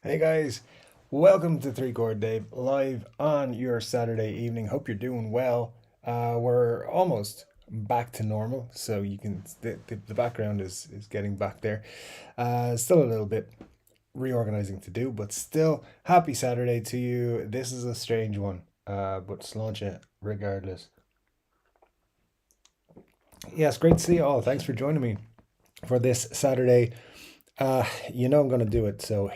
Hey guys, welcome to Chord Dave Live on your Saturday evening. Hope you're doing well. We're almost back to normal, so you can the background is getting back there. Still a little bit reorganizing to do, but still happy Saturday to you. This is a strange one, but launch it regardless. Yes, great to see you all. Thanks for joining me for this Saturday. I'm going to do it. So,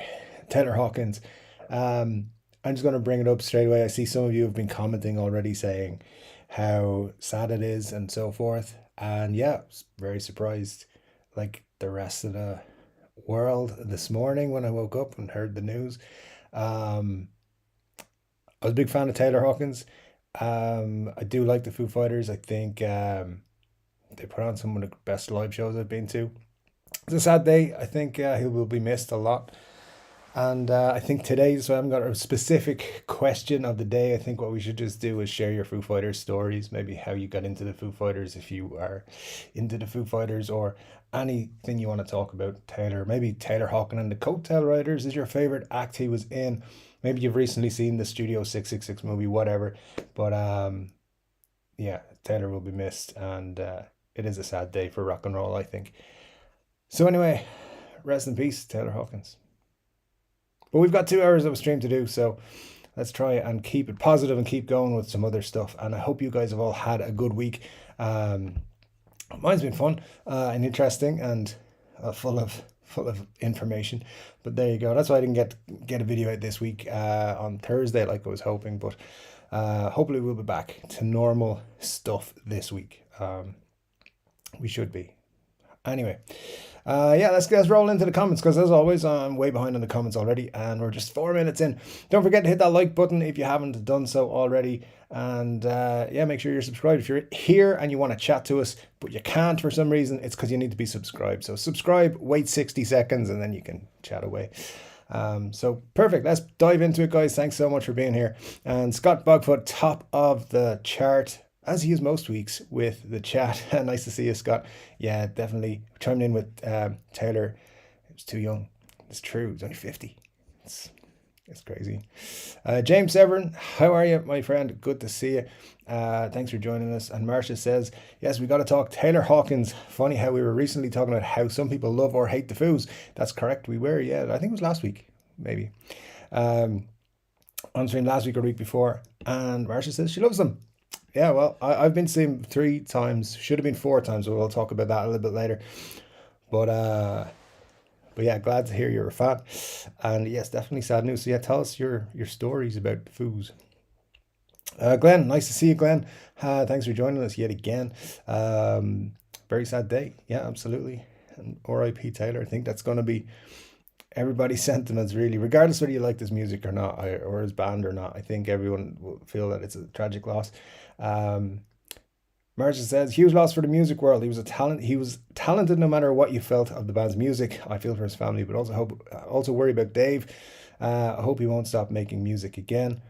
Taylor Hawkins. Um, I'm just going to bring it up straight away. I see some of you have been commenting already saying how sad it is and so forth. And yeah, I was very surprised, like the rest of the world this morning when I woke up and heard the news. Um, I was a big fan of Taylor Hawkins. I do like the Foo Fighters. I think they put on some of the best live shows I've been to. It's a sad day. I think he will be missed a lot. And I think today, so I haven't got a specific question of the day. I think what we should just do is share your Foo Fighters stories, maybe how you got into the Foo Fighters, if you are into the Foo Fighters, or anything you want to talk about Taylor. Maybe Taylor Hawkins and the Coattail Riders is your favorite act he was in. Maybe you've recently seen the Studio 666 movie, whatever. But yeah, Taylor will be missed, and it is a sad day for rock and roll, I think. So anyway, rest in peace, Taylor Hawkins. But we've got 2 hours of a stream to do, so let's try and keep it positive and keep going with some other stuff. And I hope you guys have all had a good week. Um, Mine's been fun and interesting and full of information. But there you go. That's why I didn't get a video out this week on Thursday like I was hoping. But hopefully we'll be back to normal stuff this week. We should be. Anyway, yeah, let's roll into the comments because as always, I'm way behind on the comments already, and we're just 4 minutes in. Don't forget to hit that like button if you haven't done so already, and yeah, make sure you're subscribed. If you're here and you want to chat to us, but you can't for some reason, it's because you need to be subscribed. So subscribe, wait 60 seconds, and then you can chat away. So perfect. Let's dive into it, guys. Thanks so much for being here. And Scott Bogfoot, top of the chart, as he is most weeks with the chat. Nice to see you, Scott. Yeah, definitely chimed in with Taylor. He was too young. It's true. He's only 50. It's crazy. James Severin, how are you, my friend? Good to see you. Thanks for joining us. And Marcia says, yes, we got to talk Taylor Hawkins. Funny how we were recently talking about how some people love or hate the Foos. That's correct. We were, yeah. I think it was last week, maybe. On stream last week or week before. And Marcia says she loves them. Yeah, well, I've been seeing him 3 times. Should have been 4 times, but we'll talk about that a little bit later. But yeah, glad to hear you're a fan. And yes, definitely sad news. So yeah, tell us your stories about the Foos. Glenn, nice to see you, Glenn. Thanks for joining us yet again. Very sad day. Yeah, absolutely. And R.I.P. Taylor. I think that's going to be everybody's sentiments, really, regardless whether you like this music or not, or his band or not. I think everyone will feel that it's a tragic loss. Marcia says, huge loss for the music world. He was a talent. He was talented no matter what you felt of the band's music. I feel for his family, but also worry about Dave. I hope he won't stop making music again.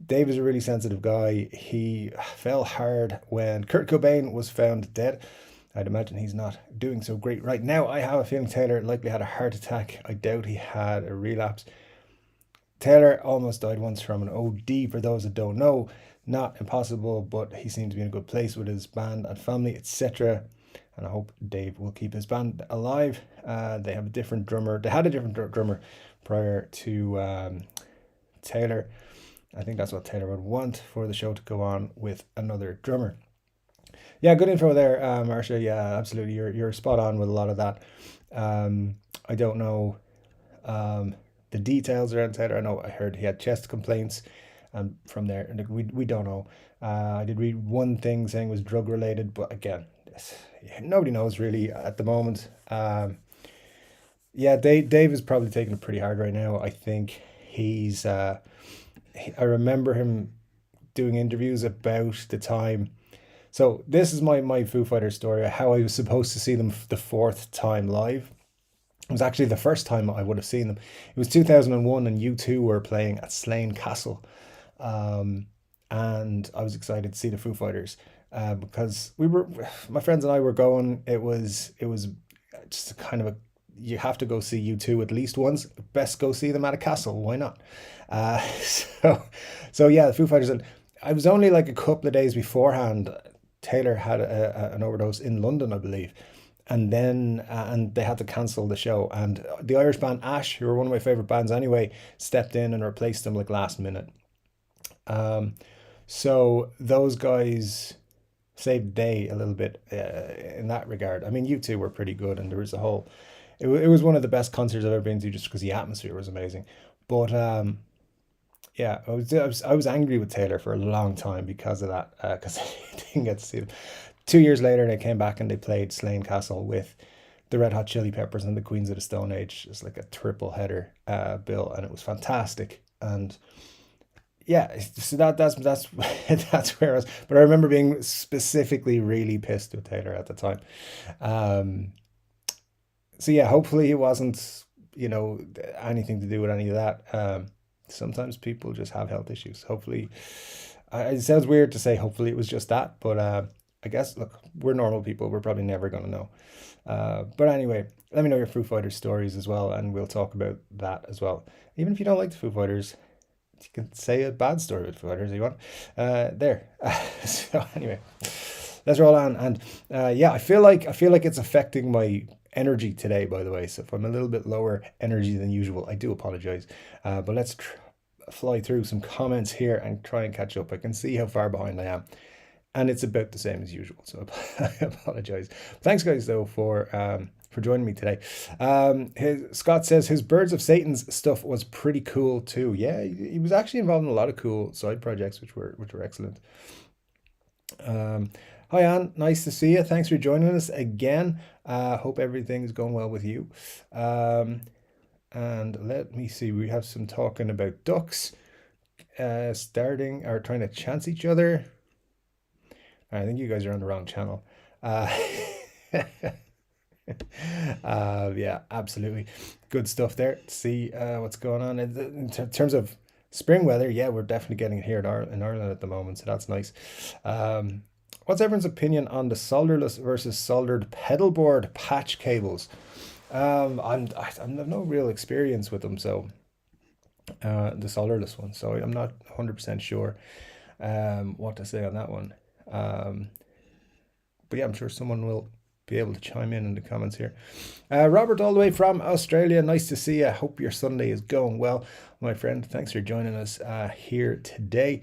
Dave is a really sensitive guy. He fell hard when Kurt Cobain was found dead. I'd imagine he's not doing so great right now. I have a feeling Taylor likely had a heart attack. I doubt he had a relapse. Taylor almost died once from an OD, for those that don't know. Not impossible, but he seems to be in a good place with his band and family, etc. And I hope Dave will keep his band alive. They have a different drummer. They had a different drummer prior to Taylor. I think that's what Taylor would want, for the show to go on with another drummer. Yeah, good info there, Marcia. Yeah, absolutely. You're spot on with a lot of that. I don't know the details around Taylor. I know I heard he had chest complaints, and from there, and we don't know. I did read one thing saying it was drug related, but again, nobody knows really at the moment. Yeah, Dave is probably taking it pretty hard right now. I think he's. I remember him doing interviews about the time. So this is my Foo Fighters story. How I was supposed to see them the fourth time live. It was actually the first time I would have seen them. It was 2001, and U2 were playing at Slane Castle. And I was excited to see the Foo Fighters because my friends and I were going. It was just kind of a you have to go see U2 at least once. Best go see them at a castle. Why not? So yeah, the Foo Fighters. And I was only like a couple of days beforehand. Taylor had an overdose in London, I believe, and then and they had to cancel the show. And the Irish band Ash, who were one of my favorite bands anyway, stepped in and replaced them like last minute. So those guys saved the day a little bit in that regard. I mean, U2 were pretty good, and there was a whole. It was one of the best concerts I've ever been to, just because the atmosphere was amazing. But yeah, I was angry with Taylor for a long time because of that, because I didn't get to see them. 2 years later, they came back and they played Slane Castle with the Red Hot Chili Peppers and the Queens of the Stone Age. It's like a triple header bill, and it was fantastic. And yeah, so that's that's where I was. But I remember being specifically really pissed with Taylor at the time. Um, so yeah, hopefully it wasn't, anything to do with any of that. Sometimes people just have health issues. Hopefully, it sounds weird to say hopefully it was just that, but I guess, look, we're normal people. We're probably never going to know. But anyway, let me know your Foo Fighters stories as well, and we'll talk about that as well. Even if you don't like the Foo Fighters, you can say a bad story with Foo Fighters if you want. There. So anyway, let's roll on. And yeah, I feel like it's affecting my energy today, by the way. So if I'm a little bit lower energy than usual, I do apologize. But let's fly through some comments here and try and catch up. I can see how far behind I am, and it's about the same as usual. So I apologize. Thanks, guys, though, for joining me today. Scott says his Birds of Satan's stuff was pretty cool too. Yeah, he was actually involved in a lot of cool side projects, which were excellent. Hi, Anne. Nice to see you. Thanks for joining us again. Hope everything's going well with you. And let me see. We have some talking about ducks starting or trying to chance each other. I think you guys are on the wrong channel. Yeah, absolutely. Good stuff there. See what's going on in terms of spring weather. Yeah, we're definitely getting it here in Ireland at the moment, so that's nice. What's everyone's opinion on the solderless versus soldered pedal board patch cables? I have no real experience with them, so the solderless one, so I'm not 100% sure what to say on that one. But yeah, I'm sure someone will be able to chime in the comments here. Robert, all the way from Australia, nice to see you. Hope your Sunday is going well, my friend. Thanks for joining us here today.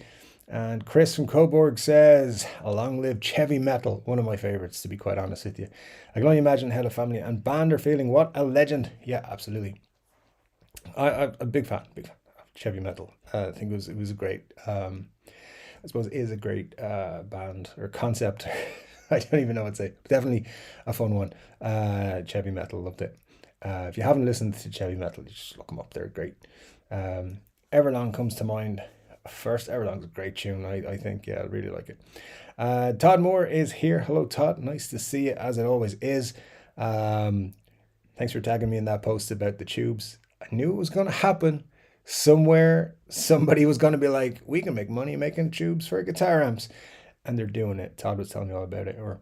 And Chris from Coburg says, long live Chevy Metal, one of my favorites, to be quite honest with you. I can only imagine how the family and band are feeling. What a legend. Yeah, absolutely. I'm a big fan of Chevy Metal. I think it was a great, I suppose it is a great band or concept. I don't even know what to say. Definitely a fun one. Chevy Metal, loved it. If you haven't listened to Chevy Metal, you just look them up. They're great. Everlong comes to mind first. Everlong's a great tune, I think. Yeah, I really like it. Todd Moore is here. Hello, Todd. Nice to see you, as it always is. Thanks for tagging me in that post about the tubes. I knew it was going to happen. Somewhere, somebody was going to be like, we can make money making tubes for guitar amps. And they're doing it. Todd was telling me all about it, or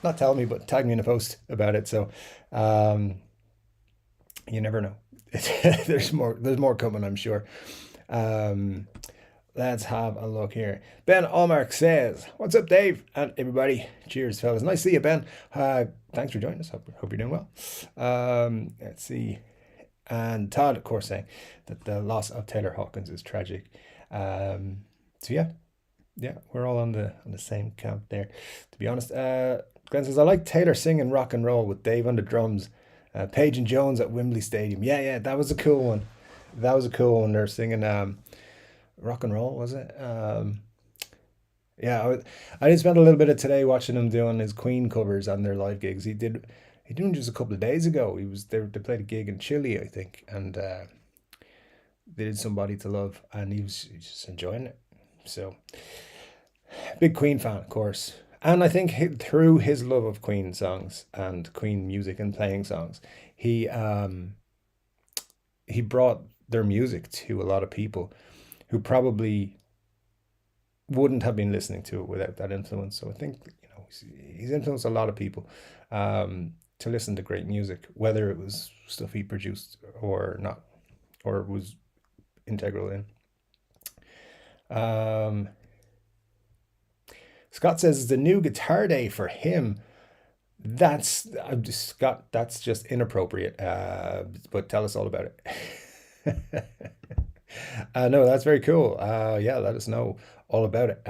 not telling me, but tagged me in a post about it. So you never know. There's more coming, I'm sure. Let's have a look here. Ben Allmark says, what's up, Dave? And everybody, cheers, fellas. Nice to see you, Ben. Thanks for joining us. Hope you're doing well. Let's see. And Todd, of course, saying that the loss of Taylor Hawkins is tragic. So yeah, we're all on the same camp there, to be honest. Glenn says, I like Taylor singing Rock and Roll with Dave on the drums. Page and Jones at Wembley Stadium. Yeah, that was a cool one. They're singing Rock and Roll, was it? Yeah, I did spend a little bit of today watching him doing his Queen covers on their live gigs. He did them just a couple of days ago. They played a gig in Chile, I think, and they did Somebody to Love, and he was just enjoying it. So, big Queen fan, of course. And I think through his love of Queen songs and Queen music and playing songs, he brought their music to a lot of people who probably wouldn't have been listening to it without that influence. So I think he's influenced a lot of people. to listen to great music, whether it was stuff he produced or not, or was integral in. Scott says it's a new guitar day for him. That's Scott. That's just inappropriate. But tell us all about it. No, that's very cool. Yeah, let us know all about it.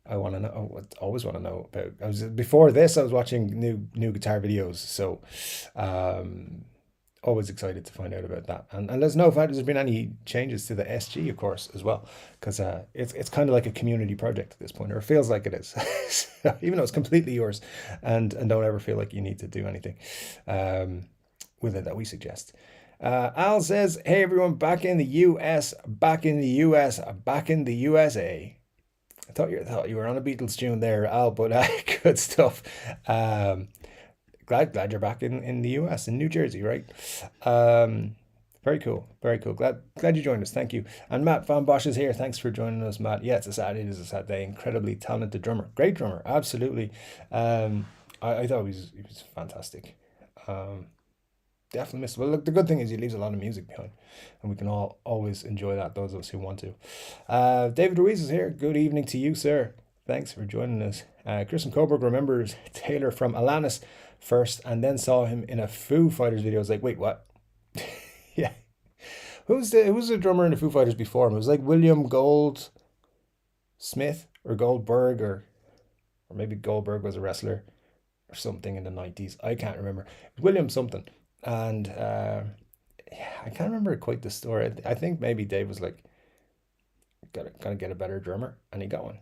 I want to know. I always want to know about. Before this, I was watching new guitar videos, so always excited to find out about that. And let us know if there's been any changes to the SG, of course, as well, because it's kind of like a community project at this point, or it feels like it is, so, even though it's completely yours, and don't ever feel like you need to do anything with it that we suggest. Al says, "Hey everyone, back in the US, back in the US, back in the USA." I thought you were on a Beatles tune there, Al, but good stuff. Glad you're back in the US, in New Jersey, right? Very cool, very cool. Glad you joined us. Thank you. And Matt Van Bosch is here. Thanks for joining us, Matt. Yeah, it is a sad day. Incredibly talented drummer, great drummer, absolutely. I thought he was fantastic. Definitely missed it. Well, look, the good thing is he leaves a lot of music behind, and we can all always enjoy that, those of us who want to. David Ruiz is here. Good evening to you, sir. Thanks for joining us. Kristen Coburg remembers Taylor from Alanis first, and then saw him in a Foo Fighters video. I was like, wait, what? Yeah. Who was the drummer in the Foo Fighters before him? It was like William Goldsmith or Goldberg, or maybe Goldberg was a wrestler or something in the 90s. I can't remember. William something. And yeah, I can't remember quite the story. I think maybe Dave was like, gotta get a better drummer, and he got one.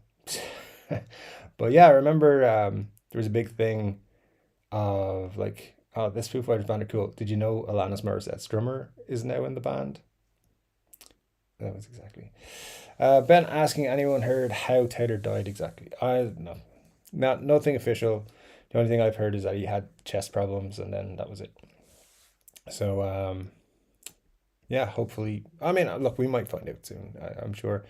But yeah, I remember there was a big thing of like, oh, this Foo Fighters band are cool. Did you know Alanis Morissette's drummer is now in the band? That was exactly. Ben asking, anyone heard how Taylor died exactly? Nothing official. The only thing I've heard is that he had chest problems, and then that was it. So yeah, hopefully, I mean, look, we might find out soon. I'm sure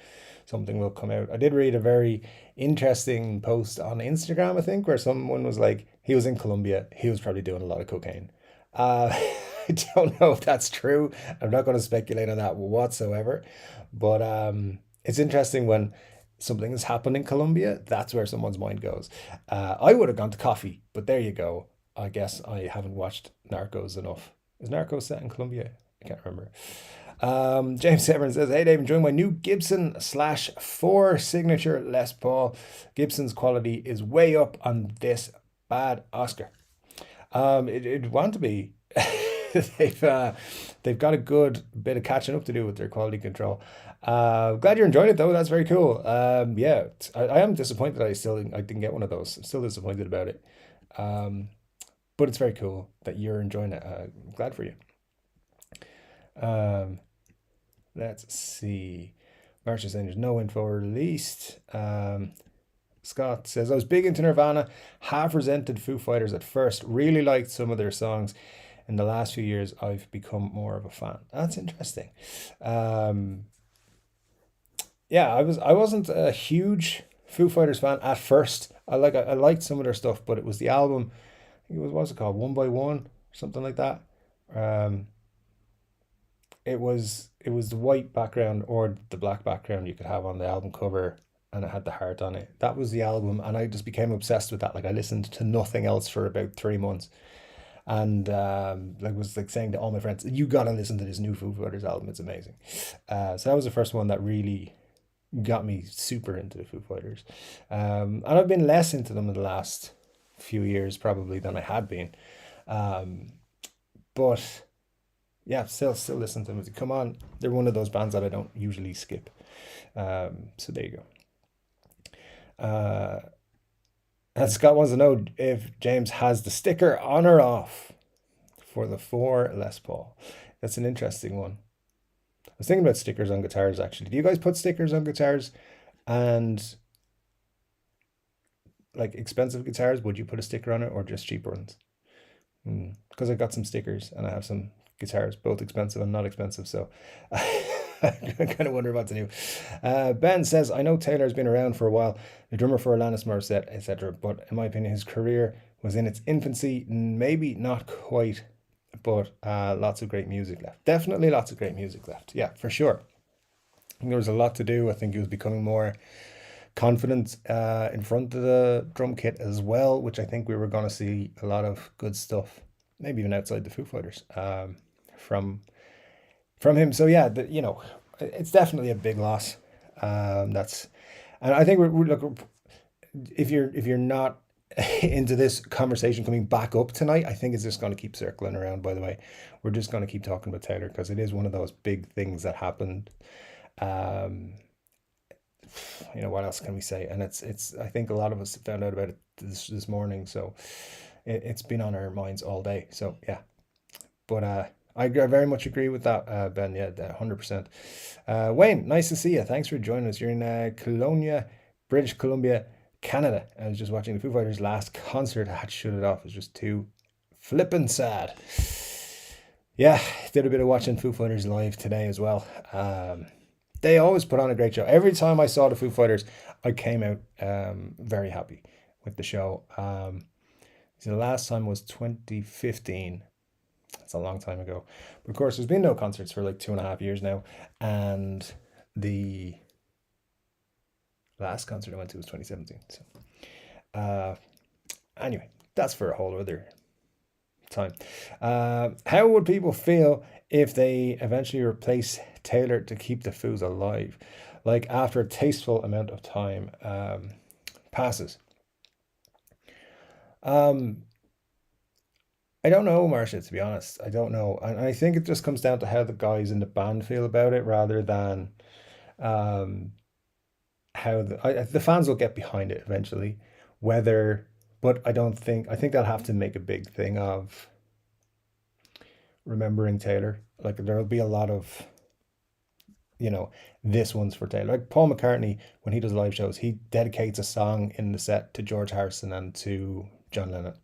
something will come out. I did read a very interesting post on Instagram, I think, where someone was like, he was in Colombia, he was probably doing a lot of cocaine. I don't know if that's true. I'm not going to speculate on that whatsoever, but it's interesting when something has happened in Colombia, that's where someone's mind goes. I would have gone to coffee, but there you go. I guess I haven't watched Narcos enough. Is Narcos set in Colombia? I can't remember. James Severn says, hey Dave, enjoying my new Gibson /4 signature Les Paul. Gibson's quality is way up on this bad Oscar. It'd want to be. They've got a good bit of catching up to do with their quality control. Glad you're enjoying it though. That's very cool. Yeah, I am disappointed I didn't get one of those. I'm still disappointed about it. But it's very cool that you're enjoying it. I'm glad for you. Let's see. March is saying there's no info released. Scott says, I was big into Nirvana, half resented Foo Fighters at first, really liked some of their songs. In the last few years, I've become more of a fan. That's interesting. Yeah, I wasn't a huge Foo Fighters fan at first. I liked some of their stuff, but it was the album, I think it was, what's it called? One by One, or something like that. It was the white background or the black background you could have on the album cover, and it had the heart on it. That was the album, and I just became obsessed with that. Like, I listened to nothing else for about 3 months, and like was like saying to all my friends, you gotta listen to this new Foo Fighters album, it's amazing. So that was the first one that really got me super into the Foo Fighters, and I've been less into them in the last few years probably than I had been, but yeah, still listen to them. Come on, they're one of those bands that I don't usually skip. So there you go. And Scott wants to know if James has the sticker on or off for the 4 Les Paul. That's an interesting one. I was thinking about stickers on guitars, actually. Do you guys put stickers on guitars? And like expensive guitars, would you put a sticker on it, or just cheaper ones? Because I got some stickers and I have some guitars, both expensive and not expensive, so I kind of wonder what to do. Ben says, I know Taylor's been around for a while, the drummer for Alanis Morissette, etc., but in my opinion his career was in its infancy, maybe not quite, but lots of great music left. Definitely lots of great music left. Yeah, for sure. I think there was a lot to do. I think he was becoming more confident in front of the drum kit as well, which I think we were going to see a lot of good stuff, maybe even outside the Foo Fighters, from him. So yeah, it's definitely a big loss. That's, and I think we're look, if you're not into this conversation coming back up tonight, I think it's just going to keep circling around. By the way, we're just going to keep talking about Taylor because it is one of those big things that happened. Um, what else can we say? And it's I think a lot of us found out about it this morning, so it's been on our minds all day. So yeah, but I very much agree with that, Ben. Yeah, 100%. Wayne, nice to see you. Thanks for joining us. You're in Kelowna, British Columbia, Canada. I was just watching the Foo Fighters' last concert. I had to shut it off. It was just too flippin' sad. Yeah, did a bit of watching Foo Fighters live today as well. They always put on a great show. Every time I saw the Foo Fighters, I came out very happy with the show. So the last time was 2015. That's a long time ago. But of course, there's been no concerts for like 2.5 years now. And the last concert I went to was 2017. So anyway, that's for a whole other time. How would people feel if they eventually replace Taylor to keep the Foos alive, like after a tasteful amount of time passes? I don't know, Marcia, to be honest. I don't know. And I think it just comes down to how the guys in the band feel about it rather than um, how the fans will get behind it eventually. Whether, but I think they'll have to make a big thing of remembering Taylor. Like there'll be a lot of, this one's for Taylor. Like Paul McCartney, when he does live shows, he dedicates a song in the set to George Harrison and to John Lennon.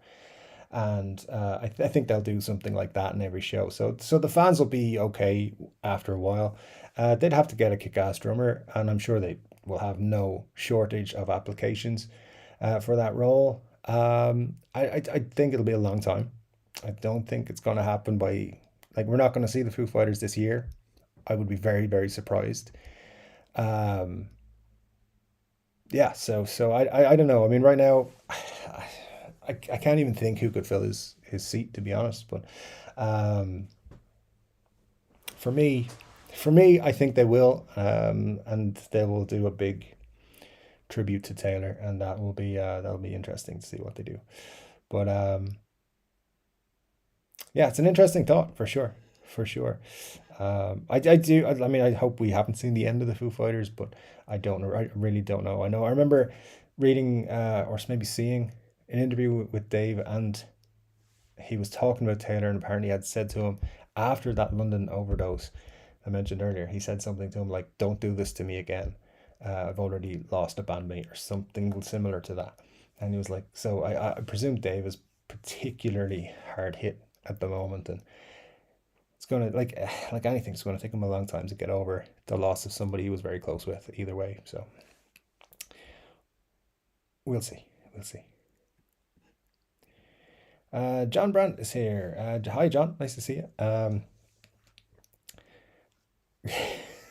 And I think they'll do something like that in every show. So the fans will be okay after a while. They'd have to get a kick-ass drummer, and I'm sure they will have no shortage of applications for that role. I think it'll be a long time. I don't think it's going to happen we're not going to see the Foo Fighters this year. I would be very, very surprised. Um, yeah, so I don't know. I mean, right now, I can't even think who could fill his seat, to be honest. But um, for me, I think they will, and they will do a big tribute to Taylor, and that'll be interesting to see what they do. But yeah, it's an interesting thought for sure, for sure. I mean, I hope we haven't seen the end of the Foo Fighters, but I don't know. I really don't know. I remember reading or maybe seeing an interview with Dave, and he was talking about Taylor, and apparently had said to him after that London overdose I mentioned earlier, he said something to him like, "Don't do this to me again. I've already lost a bandmate," or something similar to that. And he was like, so I presume Dave is particularly hard hit at the moment, and it's gonna like anything, it's gonna take him a long time to get over the loss of somebody he was very close with. Either way, so we'll see, we'll see. John Brandt is here. Hi, John. Nice to see you.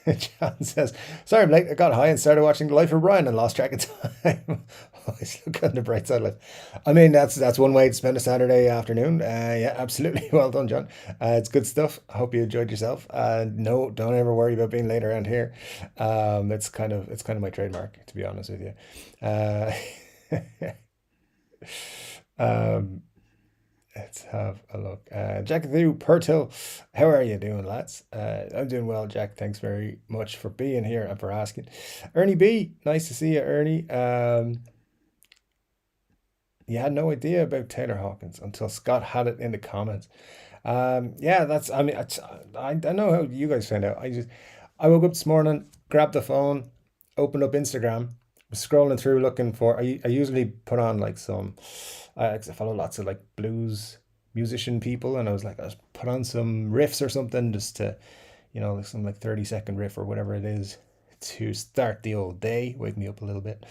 John says, "Sorry, Blake. I got high and started watching The Life of Brian and lost track of time." Always look on the bright side of life. I mean, that's one way to spend a Saturday afternoon. Yeah, absolutely. Well done, John. It's good stuff. I hope you enjoyed yourself. No, don't ever worry about being late around here. It's kind of my trademark, to be honest with you. Uh, um, Let's have a look. Jack through Pertil, how are you doing, lads? I'm doing well, Jack. Thanks very much for being here and for asking. Ernie B, nice to see you, Ernie. You had no idea about Taylor Hawkins until Scott had it in the comments. Yeah, I mean, I know how you guys found out. I woke up this morning, grabbed the phone, opened up Instagram, was scrolling through looking for. I usually put on like I follow lots of like blues musician people, and I was like, I just put on some riffs or something just to, like some like 30-second riff or whatever it is to start the old day, wake me up a little bit.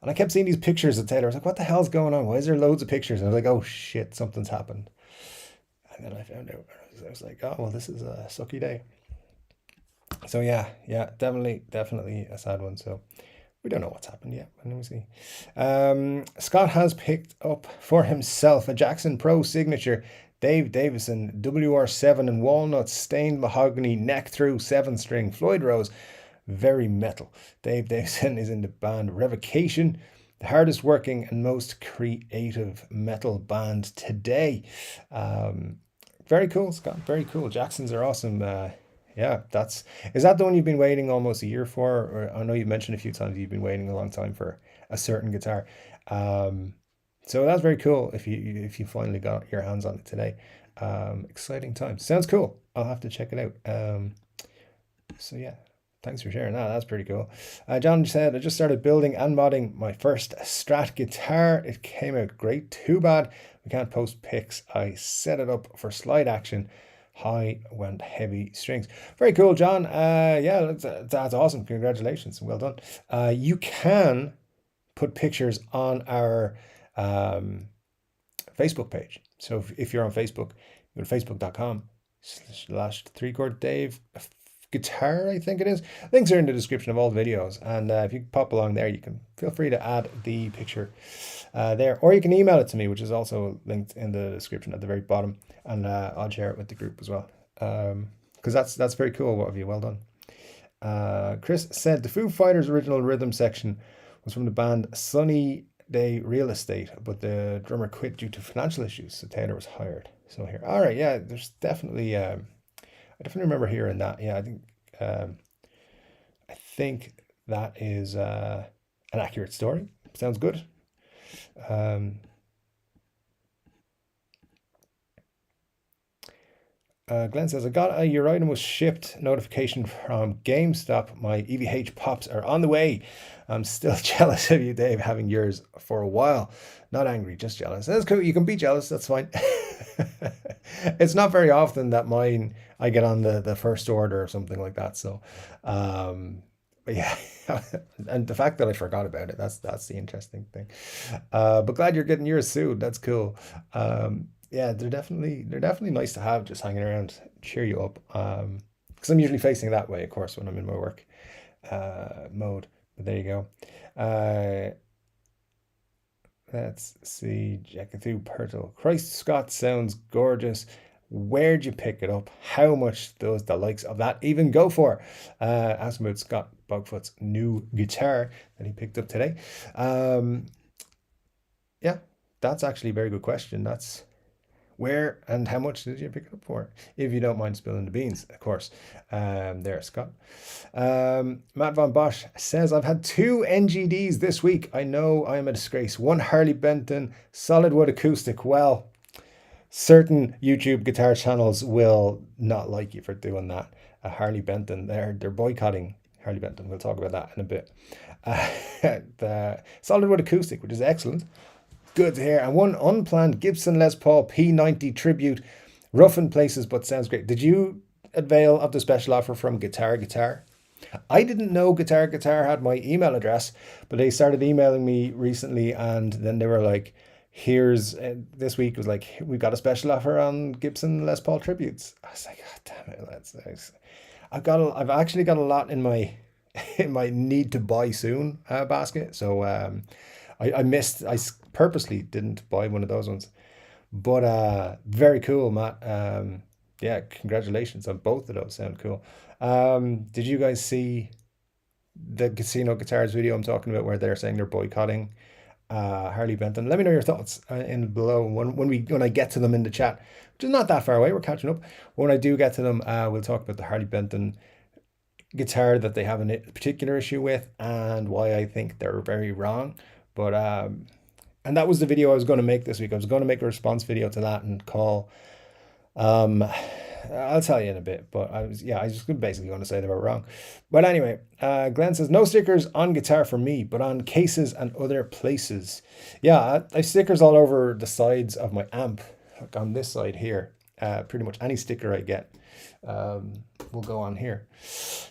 And I kept seeing these pictures of Taylor. I was like, what the hell's going on? Why is there loads of pictures? And I was like, oh shit, something's happened. And then I found out. I was like, oh, well, this is a sucky day. So yeah, definitely a sad one. So we don't know what's happened yet. Let me see. Scott has picked up for himself a Jackson Pro signature Dave Davison WR7 and walnut stained mahogany neck through 7-string Floyd Rose. Very metal. Dave Davison is in the band Revocation, the hardest working and most creative metal band today. Very cool, Scott. Very cool. Jacksons are awesome. Yeah, is that the one you've been waiting almost a year for? Or I know you've mentioned a few times you've been waiting a long time for a certain guitar. So that's very cool if you finally got your hands on it today. Exciting times. Sounds cool. I'll have to check it out. So yeah, thanks for sharing that. That's pretty cool. John said, I just started building and modding my first Strat guitar. It came out great. Too bad we can't post pics. I set it up for slide action. High went heavy strings. Very cool, John. Yeah, that's awesome. Congratulations. Well done. You can put pictures on our Facebook page. So if you're on Facebook, go to facebook.com/3Chord Dave Guitar, I think it is. Links are in the description of all the videos. And if you pop along there, you can feel free to add the picture there. Or you can email it to me, which is also linked in the description at the very bottom. And I'll share it with the group as well. Because that's very cool. What have you? Well done. Chris said the Foo Fighters original rhythm section was from the band Sunny Day Real Estate, but the drummer quit due to financial issues, so Taylor was hired. So here, all right, yeah, there's definitely I definitely remember hearing that. Yeah, I think that is an accurate story. Sounds good. Glenn says, I got your item was shipped. Notification from GameStop. My EVH pops are on the way. I'm still jealous of you, Dave, having yours for a while. Not angry, just jealous. That's cool. You can be jealous. That's fine. It's not very often that mine, I get on the first order or something like that. So, but yeah, and the fact that I forgot about it, that's the interesting thing. But glad you're getting yours soon. That's cool. Yeah, they're definitely nice to have, just hanging around, cheer you up. Because I'm usually facing that way, of course, when I'm in my work mode. But there you go. Let's see, Jackathu Pertle. Christ Scott sounds gorgeous. Where'd you pick it up? How much does the likes of that even go for? Ask about Scott Bogfoot's new guitar that he picked up today. Yeah, that's actually a very good question. That's where and how much did you pick it up for? If you don't mind spilling the beans, of course. There, Scott. Matt Von Bosch says, I've had 2 NGDs this week. I know I am a disgrace. 1 Harley Benton solid wood acoustic. Well, certain YouTube guitar channels will not like you for doing that. Harley Benton, they're boycotting Harley Benton. We'll talk about that in a bit. The solid wood acoustic, which is excellent. Good to hear. And 1 unplanned Gibson Les Paul P90 tribute. Rough in places, but sounds great. Did you avail of the special offer from Guitar? I didn't know Guitar had my email address, but they started emailing me recently, and then they were like, here's, this week was like, we've got a special offer on Gibson Les Paul tributes. I was like, God damn it, that's nice. I've actually got a lot in my need to buy soon basket. So I purposely didn't buy one of those ones, but very cool, Matt. Yeah, congratulations on both of those. Sound cool. Did you guys see the Casino Guitars video I'm talking about, where they're saying they're boycotting Harley Benton? Let me know your thoughts in below when I get to them in the chat, which is not that far away. We're catching up. When I do get to them, we'll talk about the Harley Benton guitar that they have a particular issue with and why I think they're very wrong. But and that was the video I was going to make this week. I was going to make a response video to that and call. I'll tell you in a bit, but I was just basically going to say they were wrong. But anyway, Glenn says, no stickers on guitar for me, but on cases and other places. Yeah, I have stickers all over the sides of my amp, like on this side here. pretty much any sticker I get will go on here.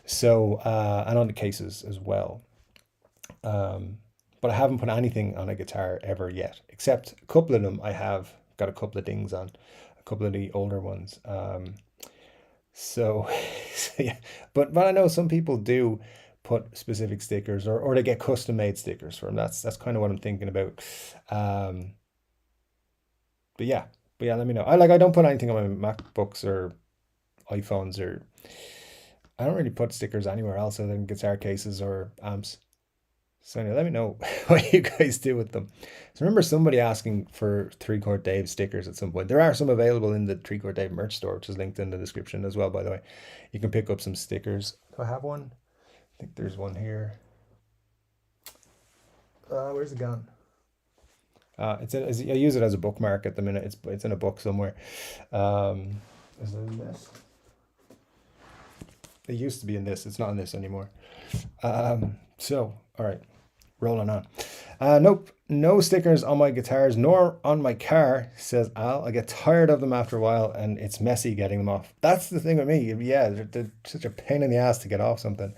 So, and on the cases as well. But I haven't put anything on a guitar ever yet, except a couple of them I have got a couple of dings on, a couple of the older ones. So, so yeah, but I know some people do put specific stickers, or they get custom made stickers for them. That's kind of what I'm thinking about. Um, but yeah, let me know. I don't put anything on my MacBooks or iPhones, or I don't really put stickers anywhere else other than guitar cases or amps. So anyway, let me know what you guys do with them. So remember somebody asking for 3-Chord Dave stickers at some point. There are some available in the 3-Chord Dave merch store, which is linked in the description as well, by the way. You can pick up some stickers. Do I have one? I think there's one here. Where's it gone? I use it as a bookmark at the minute. It's in a book somewhere. Is it in this? It used to be in this. It's not in this anymore. So, all right, rolling on. Nope, no stickers on my guitars nor on my car, says Al. I get tired of them after a while, and it's messy getting them off. That's the thing with me. Yeah, they're such a pain in the ass to get off something.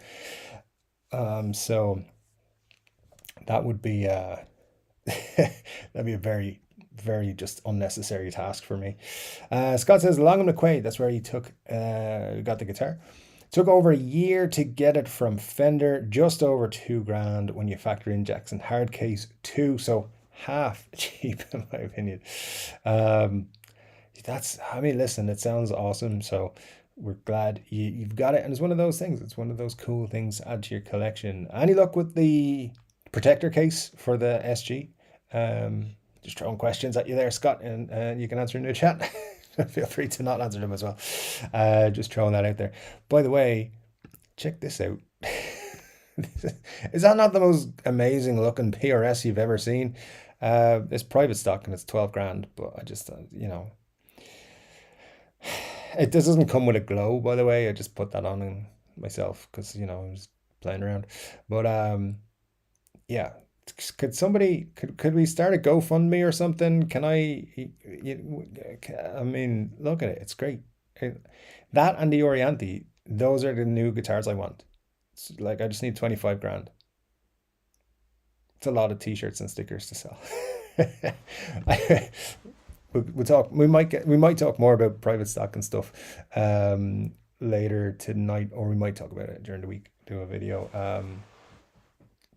So that would be that'd be a very, very just unnecessary task for me. Scott says Langham McQuaid. That's where he got the guitar. Took over a year to get it from Fender, just over $2,000 when you factor in Jackson hard case 2, so half cheap in my opinion. Listen, it sounds awesome, so we're glad you've got it, and it's one of those things. It's one of those cool things to add to your collection. Any luck with the protector case for the SG? Just throwing questions at you there, Scott, and you can answer in the chat. Feel free to not answer them as well. Just throwing that out there. By the way, check this out. Is that not the most amazing looking PRS you've ever seen? It's private stock and it's $12,000, but I just, it doesn't come with a glow, by the way. I just put that on myself because, I was playing around. But yeah. Could we start a GoFundMe or something? Can I mean, look at it. It's great. That and the Orianti, those are the new guitars I want. It's like, I just need 25,000. It's a lot of t-shirts and stickers to sell. We'll talk. We might talk more about private stock and stuff later tonight, or we might talk about it during the week. Do a video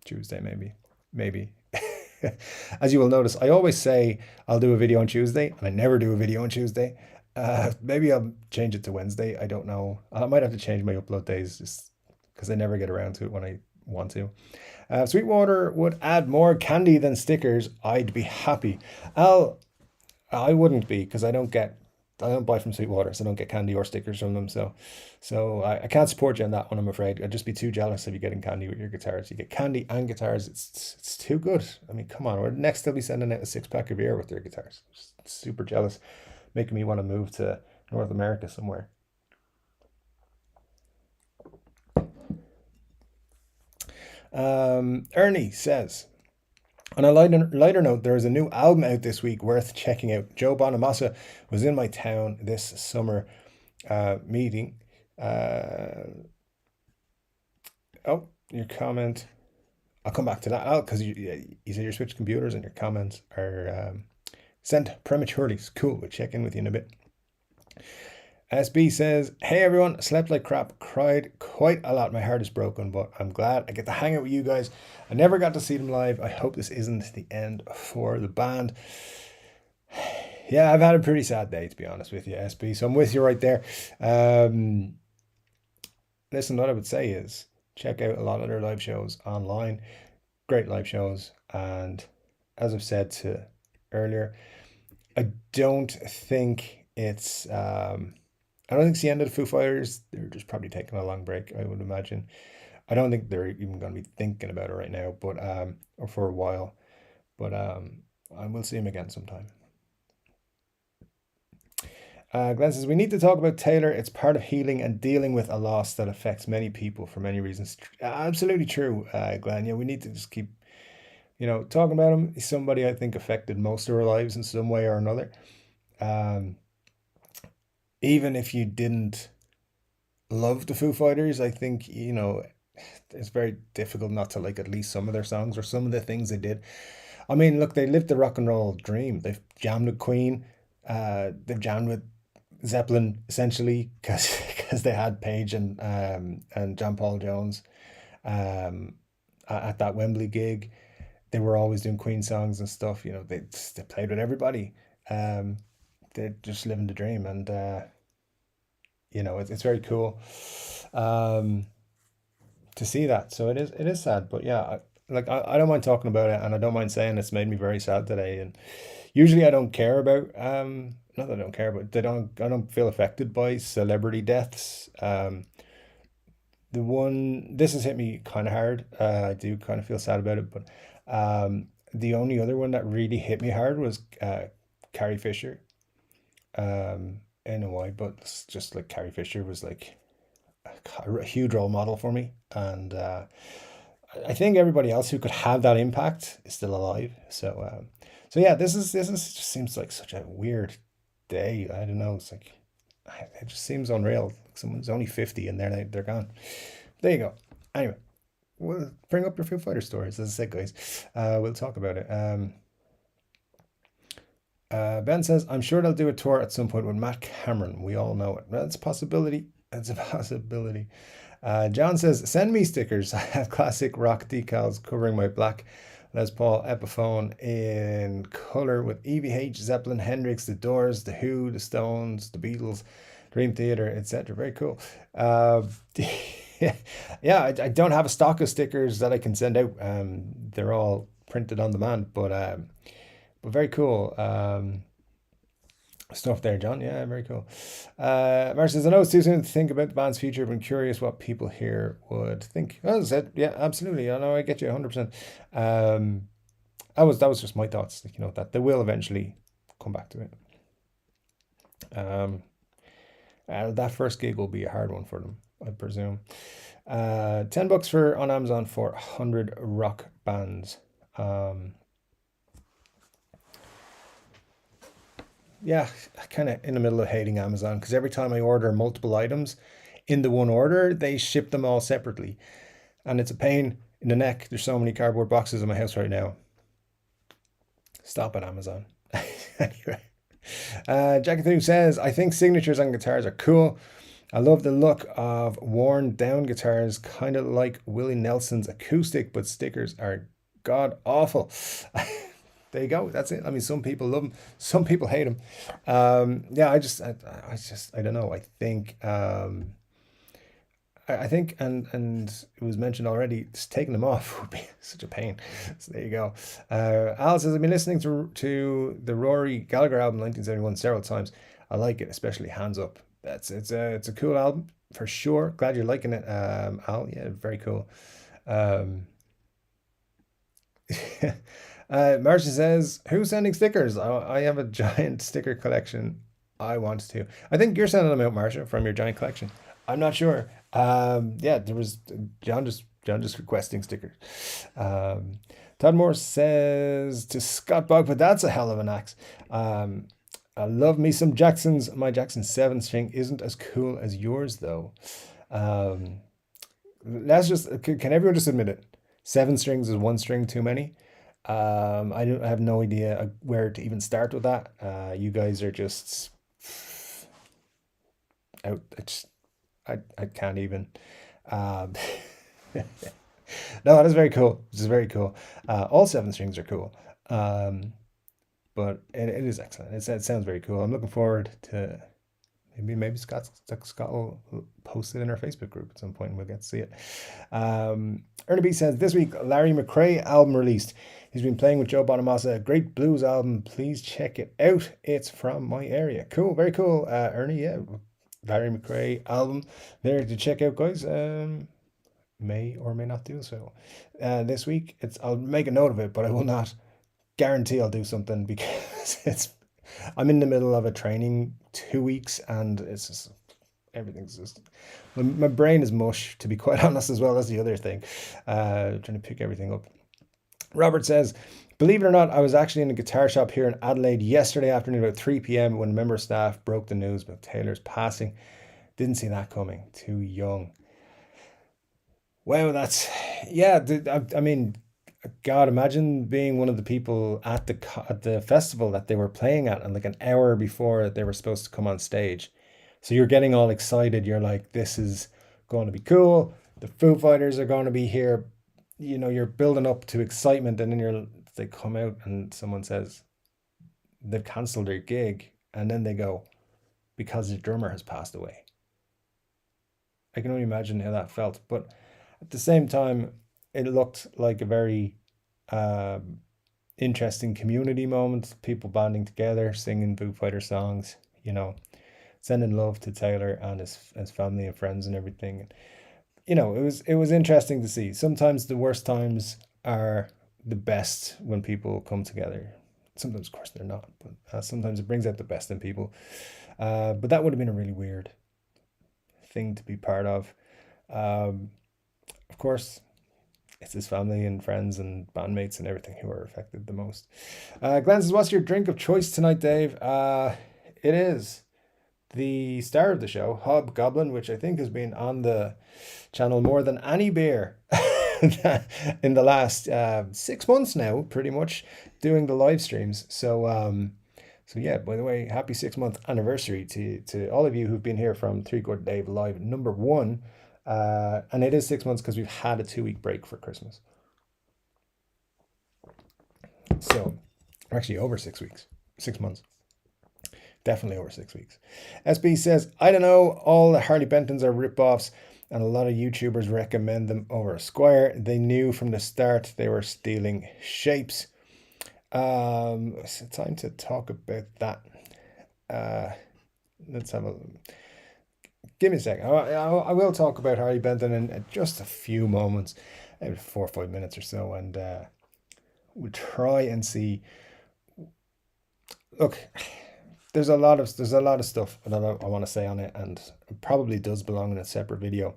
Tuesday maybe. As you will notice, I always say I'll do a video on Tuesday, and I never do a video on Tuesday. Maybe I'll change it to Wednesday. I don't know. I might have to change my upload days just because I never get around to it when I want to. Sweetwater would add more candy than stickers. I'd be happy. I wouldn't be, because I don't buy from Sweetwater, so I don't get candy or stickers from them. So I can't support you on that one, I'm afraid. I'd just be too jealous of you getting candy with your guitars. You get candy and guitars. It's too good. I mean, come on. Or next they'll be sending out a 6-pack of beer with their guitars. Just super jealous, making me want to move to North America somewhere. Ernie says, on a lighter note, there is a new album out this week worth checking out. Joe Bonamassa was in my town this summer meeting. Oh, your comment. I'll come back to that, because you said you switched computers and your comments are sent prematurely. It's cool. We'll check in with you in a bit. SB says, hey everyone, slept like crap, cried quite a lot. My heart is broken, but I'm glad I get to hang out with you guys. I never got to see them live. I hope this isn't the end for the band. Yeah, I've had a pretty sad day, to be honest with you, SB. So I'm with you right there. Listen, what I would say is check out a lot of their live shows online. Great live shows. And as I've said earlier, I don't think it's the end of the Foo Fighters. They're just probably taking a long break, I would imagine. I don't think they're even going to be thinking about it right now, but or for a while. But I will see him again sometime. Glenn says, we need to talk about Taylor. It's part of healing and dealing with a loss that affects many people for many reasons. Absolutely true, Glenn. Yeah, we need to just keep, talking about him. He's somebody I think affected most of our lives in some way or another. even if you didn't love the Foo Fighters, I think, it's very difficult not to like at least some of their songs or some of the things they did. I mean, look, they lived the rock and roll dream. They've jammed with Queen, they've jammed with Zeppelin essentially because they had Page and John Paul Jones um, at that Wembley gig. They were always doing Queen songs and stuff. They played with everybody. Um, they're just living the dream, and it's very cool um, to see that. So it is sad, but yeah, I don't mind talking about it, and I don't mind saying it's made me very sad today. And usually I don't care about not that I don't care, but I don't feel affected by celebrity deaths. This has hit me kind of hard. I do kind of feel sad about it, but the only other one that really hit me hard was Carrie Fisher. In a way, but it's just like Carrie Fisher was like a huge role model for me, and I think everybody else who could have that impact is still alive. So yeah, this just seems like such a weird day. I don't know. It's like it just seems unreal. Like someone's only 50 and they're gone. There you go. Anyway, we'll bring up your Foo Fighter stories. As I said, guys, we'll talk about it. Ben says, I'm sure they'll do a tour at some point with Matt Cameron. We all know it. That's a possibility. That's a possibility. John says, send me stickers. I have classic rock decals covering my black Les Paul Epiphone in color with EVH, Zeppelin, Hendrix, The Doors, The Who, The Stones, The Beatles, Dream Theater, etc. Very cool. Yeah, I don't have a stock of stickers that I can send out. They're all printed on demand, but very cool stuff there, John. Yeah, very cool. Mark says, I know it's too soon to think about the band's future, but I'm curious what people here would think. As I said, yeah, absolutely. I know, I get you 100%. That was just my thoughts, that they will eventually come back to it. That first gig will be a hard one for them, I presume. $10 on Amazon for 100 rock bands. Yeah, kind of in the middle of hating Amazon because every time I order multiple items in the one order, they ship them all separately. And it's a pain in the neck. There's so many cardboard boxes in my house right now. Stop it, Amazon. Anyway, Jackie says, I think signatures on guitars are cool. I love the look of worn down guitars, kind of like Willie Nelson's acoustic, but stickers are god awful. There you go. That's it. I mean, some people love them, some people hate them. Yeah, I don't know. I think, I think, and it was mentioned already, just taking them off would be such a pain. So there you go. Al says, I've been listening to the Rory Gallagher album 1971 several times. I like it, especially Hands Up. It's a cool album for sure. Glad you're liking it, Al. Yeah, very cool. Marcia says, who's sending stickers? I have a giant sticker collection. I want to. I think you're sending them out, Marcia, from your giant collection. I'm not sure. Yeah, there was John just requesting stickers. Todd Moore says to Scott Bog, but that's a hell of an axe. I love me some Jacksons. My Jackson 7 string isn't as cool as yours though. Let's just can everyone just admit it? 7 strings is 1 string too many. I have no idea where to even start with that. You guys are just out. I can't even. No, that is very cool. This is very cool. All 7 strings are cool. But it is excellent. It sounds very cool. I'm looking forward to maybe Scott will post it in our Facebook group at some point and we'll get to see it. Ernie B says, this week Larry McRae album released. He's been playing with Joe Bonamassa, a great blues album. Please check it out. It's from my area. Cool, very cool. Ernie, yeah. Larry McRae album there to check out, guys. May or may not do so. This week, I'll make a note of it, but I will not guarantee I'll do something because I'm in the middle of a training 2 weeks and it's just everything's just my brain is mush, to be quite honest, as well as the other thing. Trying to pick everything up. Robert says, Believe it or not, I was actually in a guitar shop here in Adelaide yesterday afternoon about 3 p.m. when a member of staff broke the news about Taylor's passing. Didn't see that coming. Too young. Wow, I mean, God, imagine being one of the people at the festival that they were playing at, and like an hour before they were supposed to come on stage. So you're getting all excited. You're like, this is going to be cool. The Foo Fighters are going to be here. You know, you're building up to excitement, and then they come out and someone says they've cancelled their gig, and then they go, because the drummer has passed away. I can only imagine how that felt. But at the same time, it looked like a very interesting community moment. People banding together, singing Foo Fighter songs, sending love to Taylor and his family and friends and everything. And, it was interesting to see. Sometimes the worst times are the best when people come together. Sometimes, of course, they're not, but sometimes it brings out the best in people. But that would have been a really weird thing to be part of. Of course, it's his family and friends and bandmates and everything who are affected the most. Glenn says, what's your drink of choice tonight, Dave? It is the star of the show, Hobgoblin, which I think has been on the channel more than any beer in the last 6 months now, pretty much, doing the live streams. So yeah, by the way, happy 6-month anniversary to all of you who've been here from Chord Dave Live #1. And it is 6 months because we've had a 2-week break for Christmas. So actually over 6 weeks, 6 months. Definitely over 6 weeks. SB says, I don't know, all the Harley Bentons are rip-offs and a lot of YouTubers recommend them over a Squire. They knew from the start they were stealing shapes. It's time to talk about that. Let's have a... Give me a second. I will talk about Harley Benton in just a few moments, maybe 4 or 5 minutes or so, and we'll try and see. Look, there's a lot of stuff that I want to say on it, and it probably does belong in a separate video.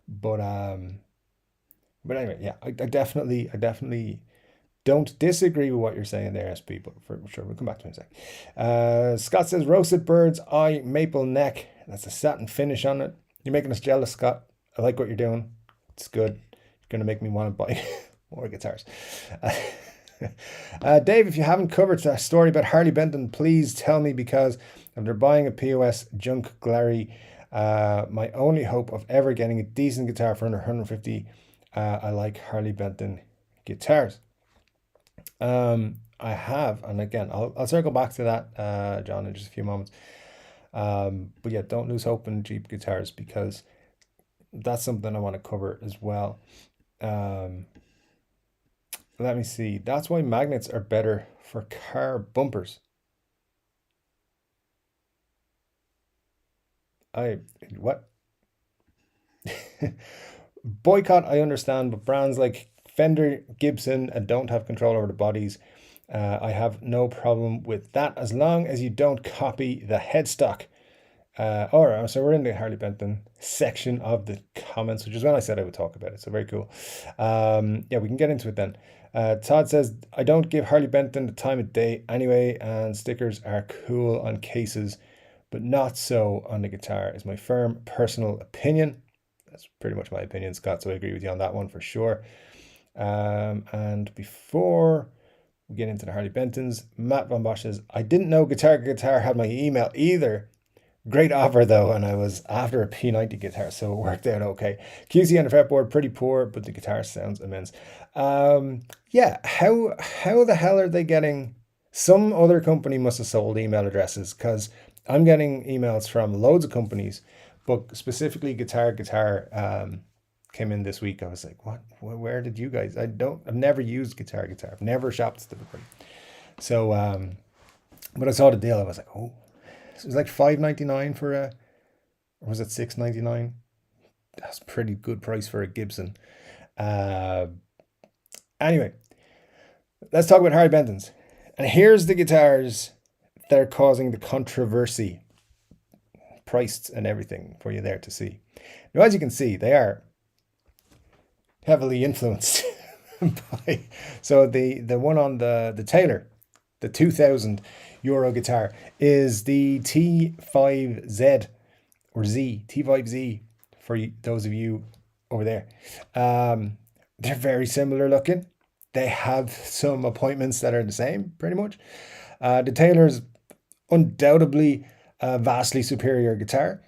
But anyway, yeah, I definitely don't disagree with what you're saying there, SP, but for sure we'll come back to it in a sec. Scott says roasted bird's eye maple neck. That's a satin finish on it. You're making us jealous, Scott. I like what you're doing. It's good. You're going to make me want to buy more guitars. Dave, if you haven't covered a story about Harley Benton, please tell me, because after buying a POS junk Glary, my only hope of ever getting a decent guitar for under 150, I like Harley Benton guitars. I have, and again, I'll circle back to that, John, in just a few moments. But yeah, don't lose hope in Jeep guitars, because that's something I want to cover as well. Let me see. That's why magnets are better for car bumpers. What? Boycott, I understand, but brands like Fender, Gibson, and don't have control over the bodies. I have no problem with that as long as you don't copy the headstock. All right, so we're in the Harley Benton section of the comments, which is when I said I would talk about it. So very cool. Yeah, we can get into it then. Todd says, I don't give Harley Benton the time of day anyway, and stickers are cool on cases, but not so on the guitar, is my firm personal opinion. That's pretty much my opinion, Scott, so I agree with you on that one for sure. And before we get into the Harley Bentons, Matt Von Bosch says, I didn't know Guitar had my email either. Great offer though, and I was after a P90 guitar, so it worked out okay. QC on the fretboard, pretty poor, but the guitar sounds immense. Yeah, how the hell are they getting... Some other company must have sold email addresses, because I'm getting emails from loads of companies, but specifically Guitar came in this week. I was like, what? Where did you guys... I've never used Guitar. I've never shopped at them. So, when I saw the deal, I was like, oh. It was like $5.99 for a... Or was it $6.99? That's a pretty good price for a Gibson. Anyway, let's talk about Harley Bentons. And here's the guitars that are causing the controversy. Priced and everything for you there to see. Now, as you can see, they are heavily influenced So the one on the Taylor, the €2,000 guitar, is the T5Z or Z, T5Z for those of you over there. They're very similar looking. They have some appointments that are the same, pretty much. The Taylor's undoubtedly a vastly superior guitar.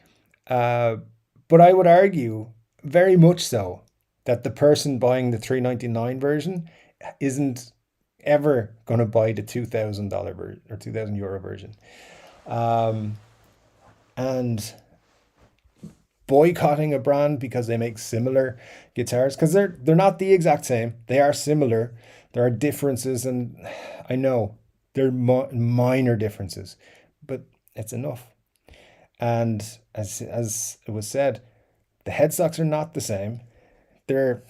But I would argue, very much so, that the person buying the $399 version isn't ever going to buy the $2,000 version or €2,000 version. And boycotting a brand because they make similar guitars, because they're not the exact same. They are similar. There are differences, and I know they're minor differences, but it's enough. And as it was said, the headstocks are not the same. They're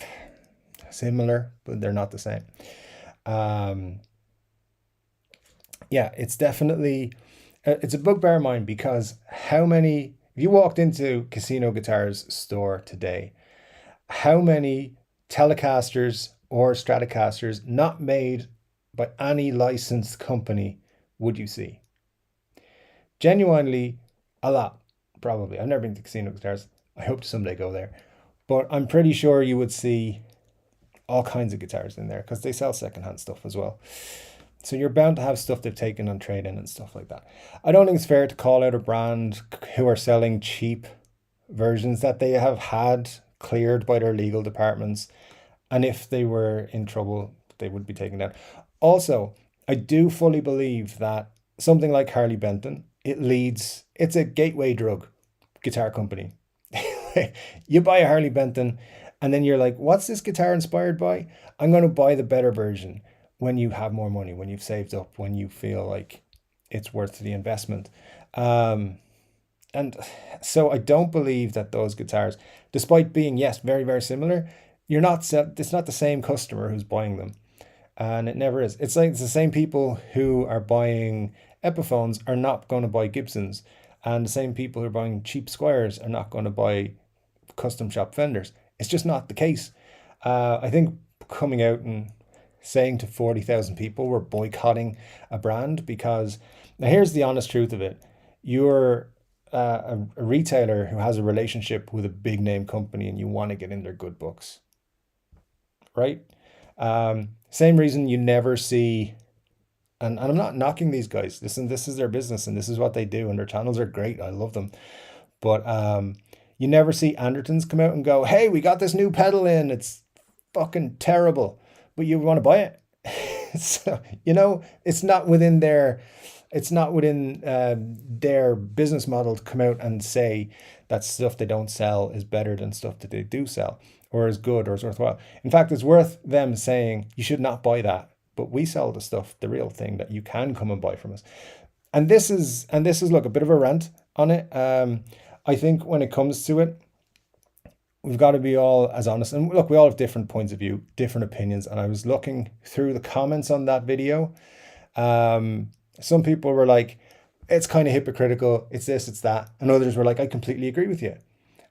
similar, but they're not the same. Yeah, it's definitely it's a bugbear of mine, because if you walked into Casino Guitars store today, how many Telecasters or Stratocasters not made by any licensed company would you see? Genuinely, a lot, probably. I've never been to Casino Guitars. I hope to someday go there. But I'm pretty sure you would see all kinds of guitars in there, because they sell secondhand stuff as well. So you're bound to have stuff they've taken on trade-in and stuff like that. I don't think it's fair to call out a brand who are selling cheap versions that they have had cleared by their legal departments. And if they were in trouble, they would be taken down. Also, I do fully believe that something like Harley Benton, it's a gateway drug guitar company. You buy a Harley Benton and then you're like, what's this guitar inspired by? I'm going to buy the better version when you have more money, when you've saved up, when you feel like it's worth the investment. And so I don't believe that those guitars, despite being, yes, very, very similar, it's not the same customer who's buying them. And it never is. It's the same people who are buying Epiphones are not going to buy Gibsons. And the same people who are buying cheap Squires are not going to buy custom shop Fenders. It's just not the case. I think coming out and saying to 40,000 people we're boycotting a brand, because now here's the honest truth of it. You're a retailer who has a relationship with a big name company and you want to get in their good books, right? Same reason you never see, and I'm not knocking these guys. Listen, this is their business and this is what they do, and their channels are great. I love them. But you never see Andertons come out and go, hey, we got this new pedal in. It's fucking terrible, but you want to buy it. So, it's not within their business model to come out and say that stuff they don't sell is better than stuff that they do sell, or is good, or is worthwhile. In fact, it's worth them saying you should not buy that, but we sell the stuff, the real thing that you can come and buy from us. And this is look, a bit of a rant on it. I think when it comes to it, we've got to be all as honest. And look, we all have different points of view, different opinions. And I was looking through the comments on that video. Some people were like, it's kind of hypocritical. It's this, it's that. And others were like, I completely agree with you.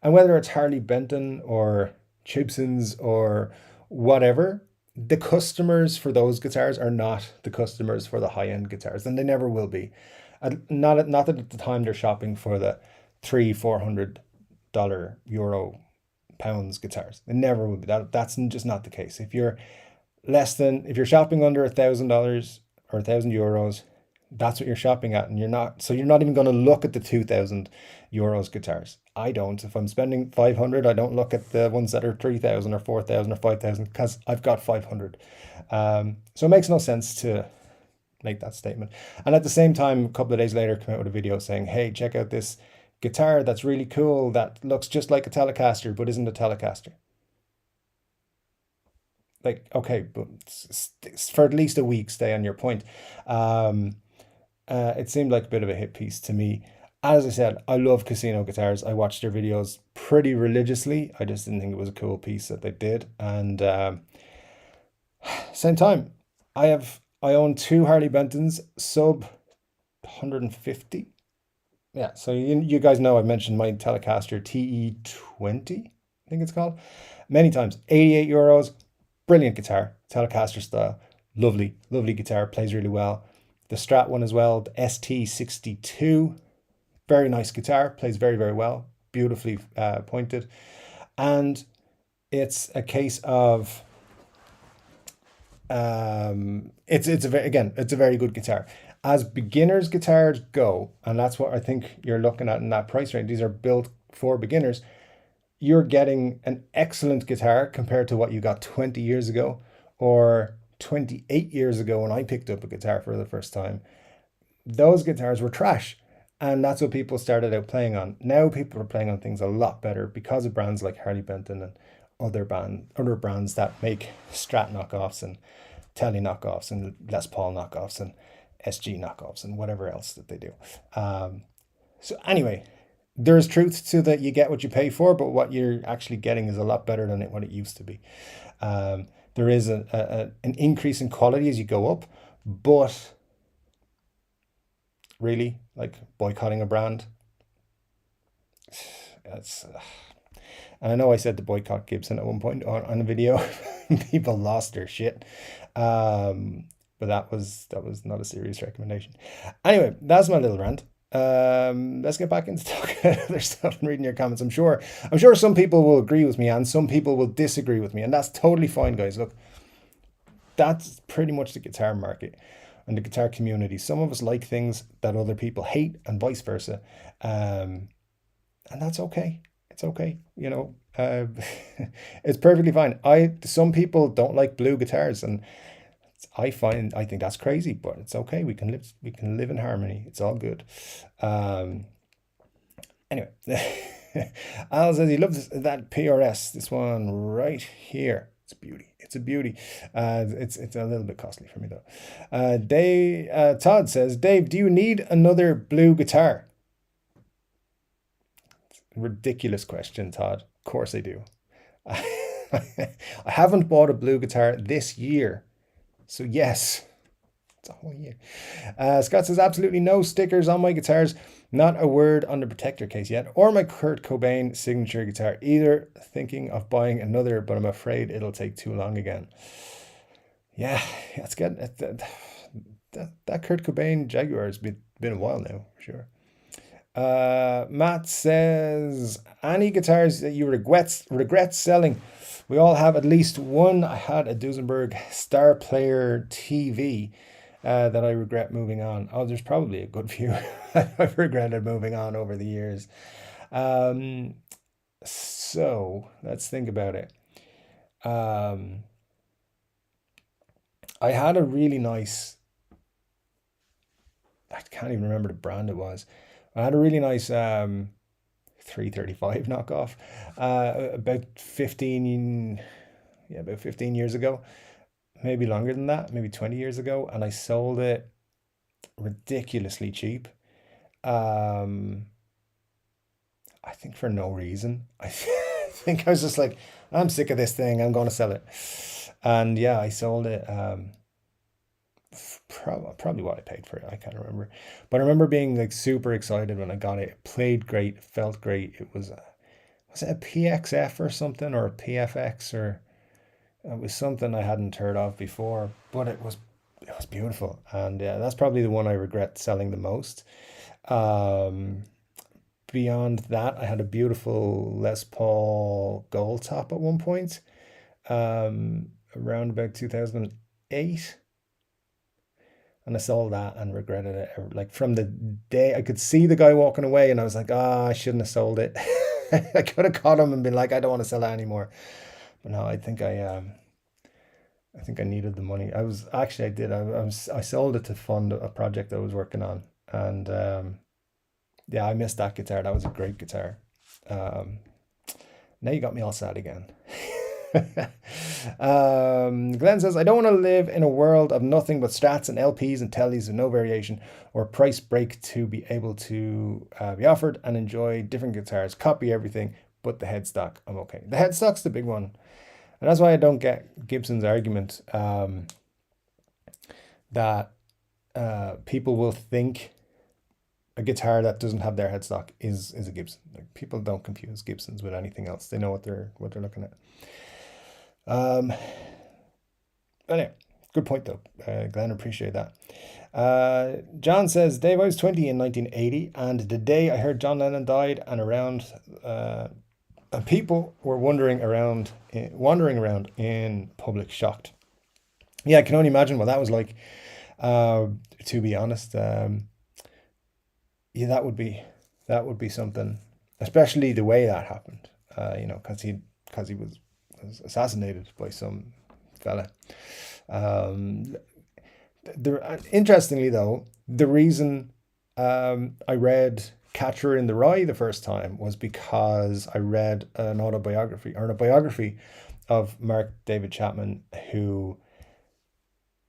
And whether it's Harley Benton or Gibsons or whatever, the customers for those guitars are not the customers for the high-end guitars, and they never will be. Not that at the time they're shopping for the $300-400 euro pounds guitars. They never will be. That's just not the case. If you're shopping under $1,000 or €1,000, that's what you're shopping at, and you're not even going to look at the €2,000 guitars. I don't. If I'm spending 500, I don't look at the ones that are 3,000 or 4,000 or 5,000, because I've got 500. So it makes no sense to make that statement. And at the same time, a couple of days later, come out with a video saying, hey, check out this guitar that's really cool, that looks just like a Telecaster but isn't a Telecaster. Like, okay, but for at least a week, stay on your point. It seemed like a bit of a hit piece to me. As I said, I love Casino Guitars. I watched their videos pretty religiously. I just didn't think it was a cool piece that they did. And same time, I own two Harley Bentons, sub 150. Yeah, so you guys know I've mentioned my Telecaster TE20, I think it's called, many times. €88, brilliant guitar, Telecaster style, lovely, lovely guitar, plays really well. The Strat one as well, the ST62, very nice guitar, plays very, very well, beautifully pointed. And it's a case of, it's a very good guitar. As beginners guitars go, and that's what I think you're looking at in that price range, these are built for beginners, you're getting an excellent guitar compared to what you got 20 years ago or 28 years ago when I picked up a guitar for the first time. Those guitars were trash. And that's what people started out playing on. Now people are playing on things a lot better because of brands like Harley Benton and other brands that make Strat knockoffs and Tele knockoffs and Les Paul knockoffs and SG knockoffs and whatever else that they do. So anyway, there's truth to that. You get what you pay for, but what you're actually getting is a lot better than what it used to be. There is an increase in quality as you go up, but really, like boycotting a brand, that's and I know I said to boycott Gibson at one point on a video. People lost their shit, but that was not a serious recommendation. Anyway, that's my little rant. Let's get back into talking about other stuff and reading your comments. I'm sure some people will agree with me and some people will disagree with me, and that's totally fine, guys. Look, that's pretty much the guitar market and the guitar community. Some of us like things that other people hate and vice versa. And that's okay. It's okay. You know, it's perfectly fine. Some people don't like blue guitars, and I think that's crazy, but it's okay. We can live in harmony. It's all good. Anyway, Al says he loves that PRS, this one right here. It's a beauty. It's a beauty. It's a little bit costly for me though. Todd says, Dave, do you need another blue guitar? Ridiculous question, Todd. Of course I do. I haven't bought a blue guitar this year, so yes, it's a whole year. Scott says, absolutely no stickers on my guitars. Not a word on the protector case yet, or my Kurt Cobain signature guitar either. Thinking of buying another, but I'm afraid it'll take too long again. Yeah, it's good. That Kurt Cobain Jaguar has been a while now, for sure. Matt says, any guitars that you regret selling? We all have at least one. I had a Duesenberg Star Player TV that I regret moving on. Oh, there's probably a good few I've regretted moving on over the years. So let's think about it. I had a really nice, I can't even remember the brand it was. I had a really nice 335 knockoff about 15 years ago, maybe longer than that, maybe 20 years ago, and I sold it ridiculously cheap. I think for no reason. I think I was just like, I'm sick of this thing, I'm going to sell it. And yeah, I sold it. Probably what I paid for it, I can't remember, but I remember being like super excited when I got it. It played great, it felt great. It was it a PXF or something, or a PFX, or it was something I hadn't heard of before, but it was beautiful. And yeah, that's probably the one I regret selling the most. Beyond that, I had a beautiful Les Paul Gold Top at one point, around about 2008. And I sold that and regretted it. Like from the day I could see the guy walking away, and I was like, I shouldn't have sold it. I could have caught him and been like, I don't want to sell that anymore. But no, I think I needed the money. I sold it to fund a project I was working on. And yeah, I missed that guitar. That was a great guitar. Now you got me all sad again. Glenn says, I don't want to live in a world of nothing but strats and LPs and tellies with no variation or price break to be able to be offered and enjoy different guitars, copy everything but the headstock. I'm okay. The headstock's the big one, and that's why I don't get Gibson's argument that people will think a guitar that doesn't have their headstock is a Gibson. Like, people don't confuse Gibsons with anything else. They know what they're looking at. anyway, good point though, Glenn. Appreciate that. John says, Dave, I was 20 in 1980, and the day I heard John Lennon died, and people were wandering around in public shocked. Yeah, I can only imagine what that was like. To be honest, yeah, that would be something, especially the way that happened. Because he was assassinated by some fella. Interestingly, though, the reason I read Catcher in the Rye the first time was because I read an autobiography or a biography of Mark David Chapman, who,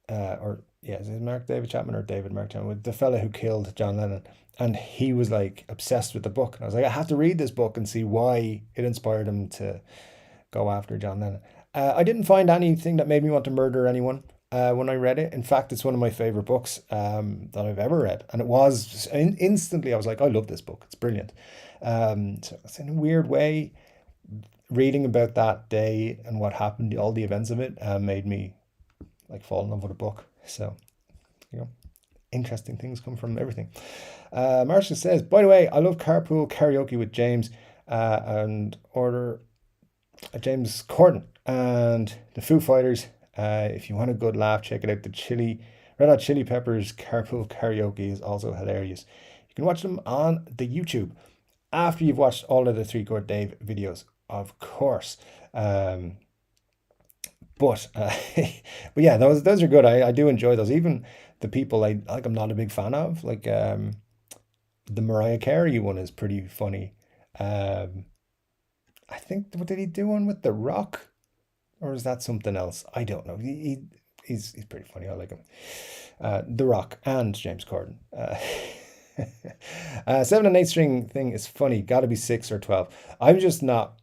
is it Mark David Chapman or David Mark Chapman, the fella who killed John Lennon, and he was like obsessed with the book. And I was like, I have to read this book and see why it inspired him to go after John Lennon. I didn't find anything that made me want to murder anyone when I read it. In fact, it's one of my favorite books that I've ever read. And it was instantly, I was like, I love this book. It's brilliant. So it's in a weird way, reading about that day and what happened, all the events of it, made me like fall in love with a book. So, interesting things come from everything. Marcia says, by the way, I love carpool karaoke with James and order James Corden and the Foo Fighters. If you want a good laugh, check it out. The Red Hot Chili Peppers carpool karaoke is also hilarious. You can watch them on the YouTube after you've watched all of the 3 Chord Dave videos, of course. But yeah, those are good. I do enjoy those. Even the people I'm not a big fan of, like the Mariah Carey one is pretty funny. I think, what did he do one with The Rock? Or is that something else? I don't know. He's pretty funny. I like him. The Rock and James Corden. 7 and 8 string thing is funny. Got to be 6 or 12. I'm just not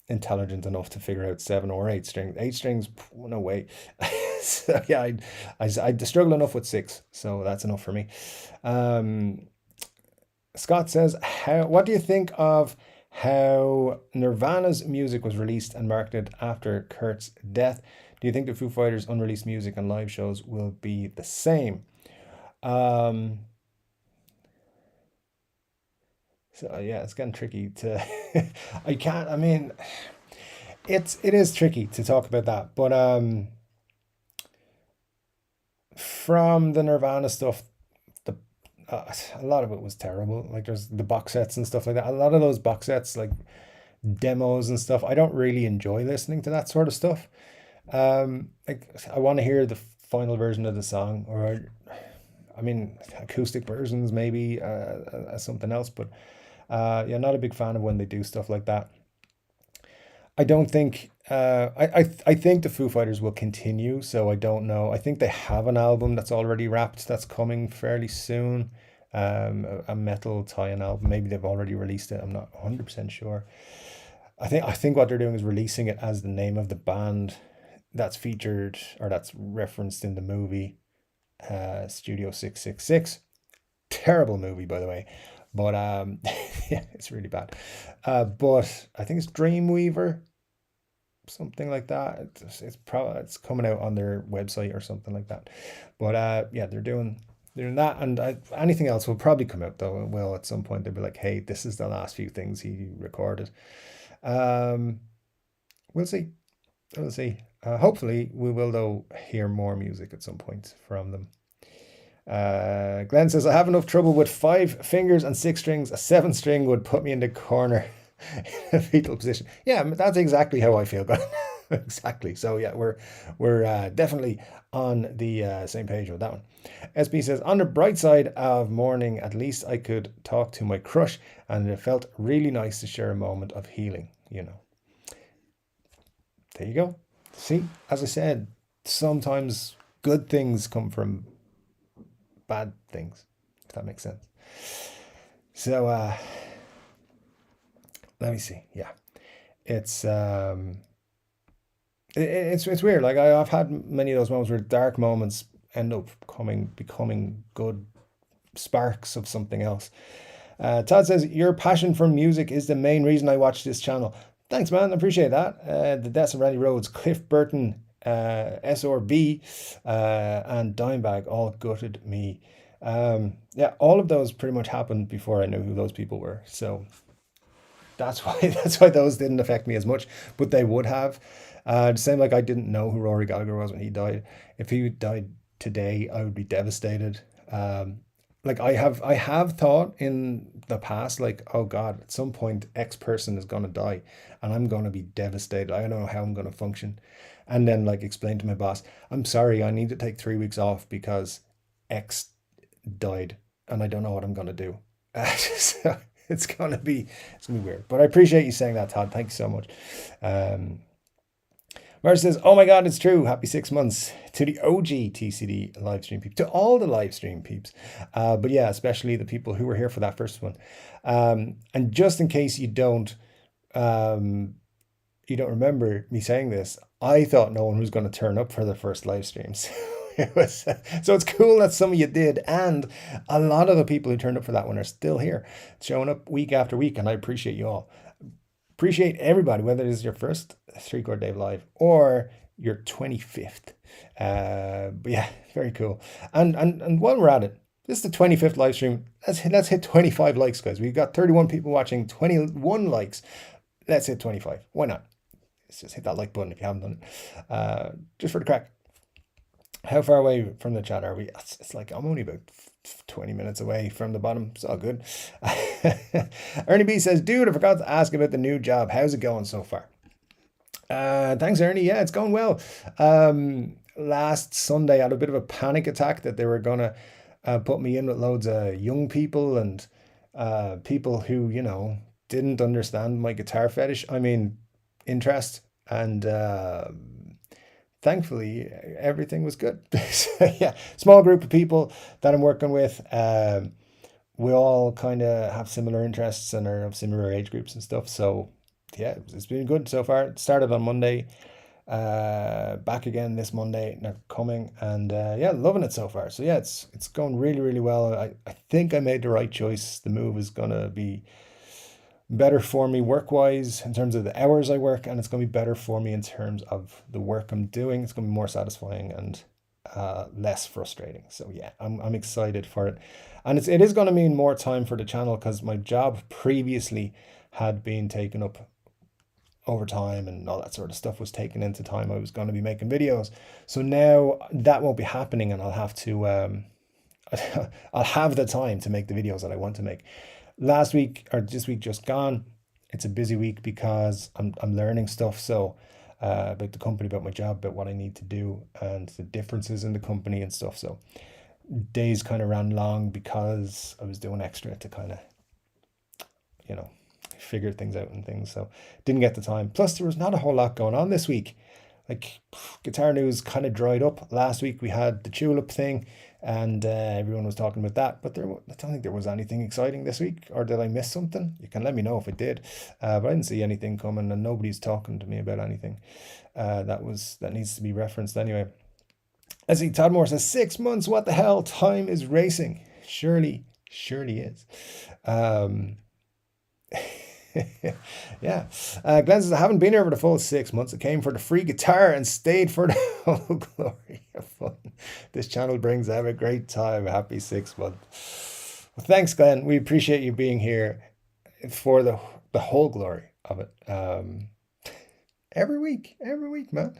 intelligent enough to figure out 7 or 8 strings. 8 strings, no way. So yeah, I struggle enough with 6, so that's enough for me. Scott says, what do you think of how Nirvana's music was released and marketed after Kurt's death? Do you think the Foo Fighters' unreleased music and live shows will be the same? So yeah, it's getting tricky to it is tricky to talk about that, but from the Nirvana stuff, a lot of it was terrible. Like, there's the box sets and stuff like that. A lot of those box sets, like demos and stuff, I don't really enjoy listening to that sort of stuff. Like, I want to hear the final version of the song, or acoustic versions maybe, as something else. But yeah, not a big fan of when they do stuff like that. I don't think I think the Foo Fighters will continue, so I don't know. I think they have an album that's already wrapped that's coming fairly soon. A metal tie-in album. Maybe they've already released it. I'm not 100% sure. I think what they're doing is releasing it as the name of the band that's featured or that's referenced in the movie Studio 666. Terrible movie, by the way. But yeah, it's really bad. But I think it's Dreamweaver, something like that. It's coming out on their website or something like that. But yeah, they're doing that, and anything else will probably come out though. Well, at some point they'll be like, hey, this is the last few things he recorded. We'll see. Hopefully we will though hear more music at some point from them. Glenn says, I have enough trouble with 5 fingers and 6 strings. A 7 string would put me in the corner in a fetal position. Yeah, that's exactly how I feel. Exactly. So yeah, we're definitely on the same page with that one. SB says, on the bright side of morning, at least I could talk to my crush, and it felt really nice to share a moment of healing. There you go. See, as I said, sometimes good things come from bad things, if that makes sense. So let me see. Yeah, it's weird. Like, I've had many of those moments where dark moments end up becoming good sparks of something else. Todd says, your passion for music is the main reason I watch this channel. Thanks, man. I appreciate that. The Deaths of Randy Rhoads, Cliff Burton, SRB, and Dimebag all gutted me. Yeah, all of those pretty much happened before I knew who those people were. So that's why those didn't affect me as much, but they would have. The same like I didn't know who Rory Gallagher was when he died. If he died today, I would be devastated. Like I have thought in the past, like, oh God, at some point X person is gonna die and I'm gonna be devastated. I don't know how I'm gonna function. And then like explain to my boss, I'm sorry, I need to take 3 weeks off because X died and I don't know what I'm gonna do. So it's gonna be weird. But I appreciate you saying that, Todd. Thank you so much. Mars says, oh my God, it's true. Happy 6 months to the OG TCD live stream peeps, to all the live stream peeps. But yeah, especially the people who were here for that first one. And just in case you don't remember me saying this, I thought no one was going to turn up for the first live streams. So it's cool that some of you did, and a lot of the people who turned up for that one are still here, showing up week after week, and I appreciate you all. Appreciate everybody, whether it is your first Chord Dave Live or your 25th. But yeah, very cool. And while we're at it, this is the 25th live stream. Let's hit 25 likes, guys. We've got 31 people watching, 21 likes. Let's hit 25. Why not? Let's just hit that like button if you haven't done it. Just for the crack. How far away from the chat are we? It's like I'm only about 20 minutes away from the bottom. It's all good. Ernie B says, dude, I forgot to ask about the new job. How's it going so far? Thanks, Ernie. Yeah, it's going well. Last Sunday I had a bit of a panic attack that they were gonna put me in with loads of young people and people who, you know, didn't understand my guitar fetish. I mean, interest. And thankfully everything was good. So, yeah, small group of people that I'm working with. We all kind of have similar interests and are of similar age groups and stuff. So yeah, it's been good so far. It started on Monday, back again this Monday, not coming, and yeah, loving it so far. So yeah, it's going really, really well. I think I made the right choice. The move is gonna be better for me work-wise in terms of the hours I work, and it's going to be better for me in terms of the work I'm doing. It's going to be more satisfying and less frustrating. So yeah, I'm excited for it. And it is going to mean more time for the channel because my job previously had been taken up over time and all that sort of stuff was taken into time I was going to be making videos. So now that won't be happening, and I'll have to I'll have the time to make the videos that I want to make. Last week or this week just gone, it's a busy week because I'm learning stuff. So about the company, about my job, about what I need to do and the differences in the company and stuff. So days kind of ran long because I was doing extra to kind of, you know, figure things out and things. So didn't get the time. Plus there was not a whole lot going on this week. Like guitar news kind of dried up. Last week we had the tulip thing and everyone was talking about that, but I don't think there was anything exciting this week. Or did I miss something? You can let me know if I did, but I didn't see anything coming and nobody's talking to me about anything that needs to be referenced anyway. Let's see, Todd Moore says 6 months, what the hell, time is racing. Surely is. Yeah. Glenn says, I haven't been here for the full 6 months. I came for the free guitar and stayed for the whole glory of fun. This channel brings out a great time. Happy 6 months. Well, thanks, Glenn. We appreciate you being here for the whole glory of it. Every week, man.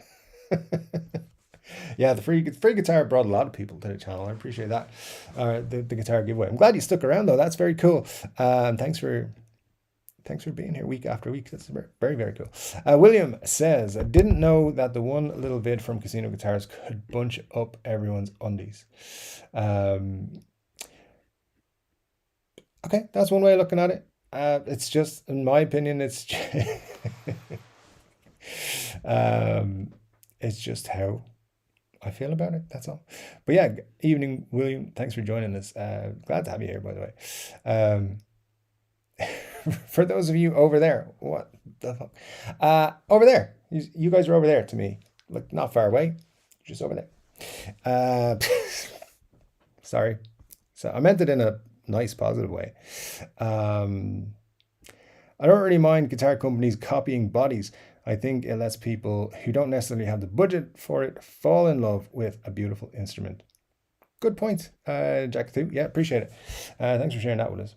Yeah, the free guitar brought a lot of people to the channel. I appreciate that. The guitar giveaway. I'm glad you stuck around though. That's very cool. Thanks for being here week after week. That's very, very cool. William says, I didn't know that the one little vid from Casino Guitars could bunch up everyone's undies. Okay, that's one way of looking at it. It's just, in my opinion, it's just how I feel about it. That's all. But yeah, evening, William. Thanks for joining us. Glad to have you here, by the way. For those of you over there, what the fuck? Over there. You guys are over there to me. Like, not far away. Just over there. Sorry. So I meant it in a nice, positive way. I don't really mind guitar companies copying bodies. I think it lets people who don't necessarily have the budget for it fall in love with a beautiful instrument. Good point, Jack 2. Yeah, appreciate it. Thanks for sharing that with us.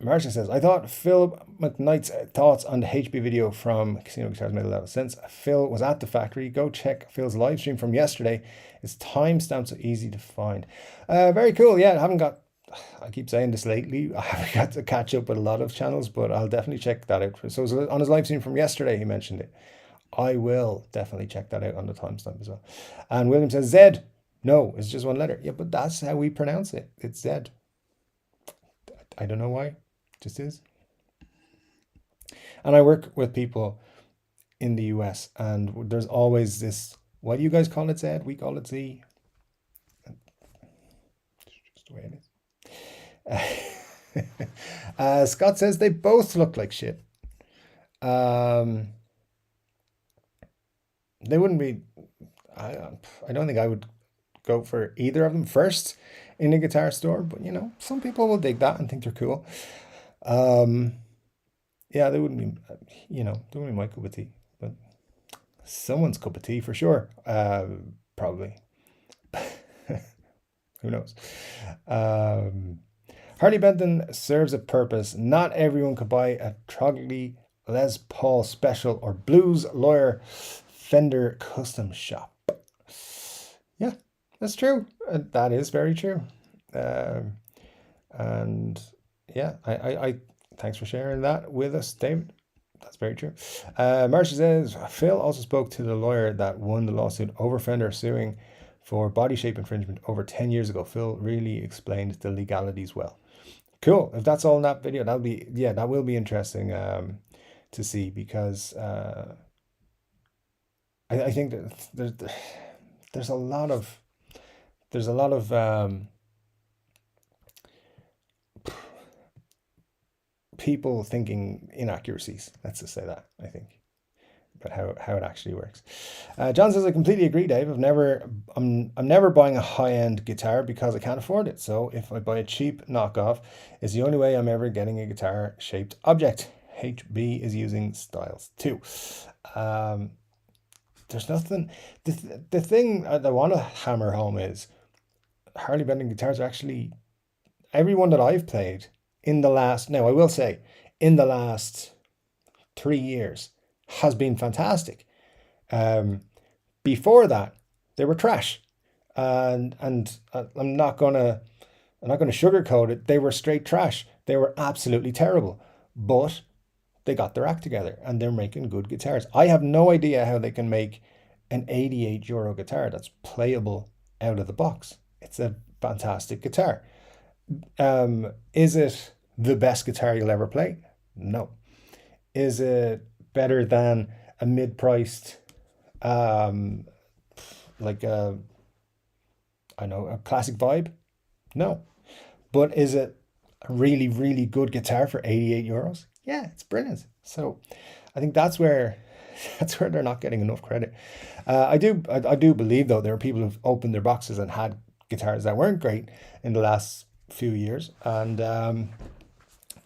Marcia says, I thought Phil McKnight's thoughts on the HB video from Casino Guitars made a lot of sense. Phil was at the factory. Go check Phil's live stream from yesterday. It's timestamped, so easy to find. Very cool. Yeah, I keep saying this lately. I haven't got to catch up with a lot of channels, but I'll definitely check that out. So it was on his live stream from yesterday, he mentioned it. I will definitely check that out on the timestamp as well. And William says, Zed. No, it's just one letter. Yeah, but that's how we pronounce it. It's Zed. I don't know why. It just is. And I work with people in the US, and there's always this, why do you guys call it Zed? We call it Z. It's just the way it is. Scott says they both look like shit. They wouldn't be, I don't think I would go for either of them first in a guitar store, but you know, some people will dig that and think they're cool. Yeah, they wouldn't be, they wouldn't be my cup of tea, but someone's cup of tea for sure. Probably. Who knows? Harley Benton serves a purpose. Not everyone could buy a Trogley Les Paul Special or Blues Lawyer Fender custom shop. Yeah, that's true. That is very true. And yeah, I thanks for sharing that with us, David. That's very true. Marcia says, Phil also spoke to the lawyer that won the lawsuit over Fender suing for body shape infringement over 10 years ago. Phil really explained the legalities well. Cool. If that's all in that video, that will be interesting to see, because I think that there's a lot of people thinking inaccuracies. Let's just say that, I think, but how it actually works. John says, I completely agree, Dave. I'm never buying a high-end guitar because I can't afford it. So if I buy a cheap knockoff, it's the only way I'm ever getting a guitar-shaped object. HB is using styles too. There's nothing. The thing I want to hammer home is Harley Benton guitars are actually, everyone that I've played in the last, now I will say, in the last 3 years has been fantastic. Before that, they were trash, and I'm not gonna sugarcoat it. They were straight trash. They were absolutely terrible, but they got their act together and they're making good guitars. I have no idea how they can make an €88 guitar that's playable out of the box. It's a fantastic guitar. Is it the best guitar you'll ever play? No. Is it better than a mid-priced, like a classic vibe? No. But is it a really, really good guitar for €88? Yeah, it's brilliant. So I think that's where they're not getting enough credit. I do believe, though, there are people who've opened their boxes and had guitars that weren't great in the last few years, and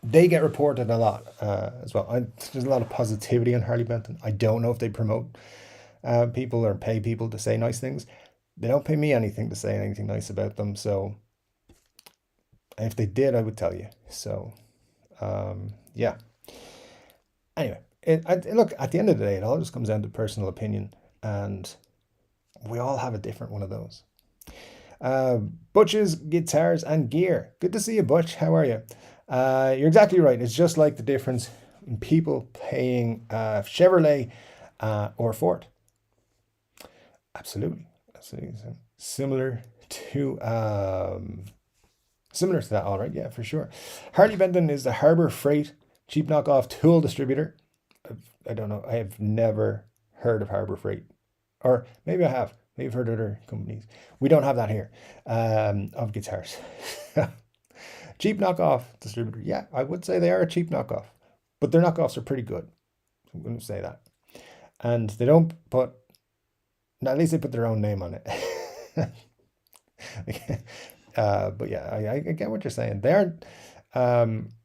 they get reported a lot as well. There's a lot of positivity on Harley Benton. I don't know if they promote people or pay people to say nice things. They don't pay me anything to say anything nice about them. So if they did, I would tell you. So yeah. Anyway, look, at the end of the day, it all just comes down to personal opinion, and we all have a different one of those. Butch's Guitars and Gear. Good to see you, Butch. How are you? You're exactly right. It's just like the difference in people paying Chevrolet or Ford. Absolutely. Similar to that, all right. Yeah, for sure. Harley Benton is the Harbor Freight cheap knockoff tool distributor. I don't know. I have never heard of Harbor Freight, or maybe I have. Maybe I've heard of other companies. We don't have that here of guitars. Cheap knockoff distributor. Yeah, I would say they are a cheap knockoff, but their knockoffs are pretty good. I'm going to say that. And they don't put, at least they put their own name on it. But yeah, I get what you're saying. They aren't,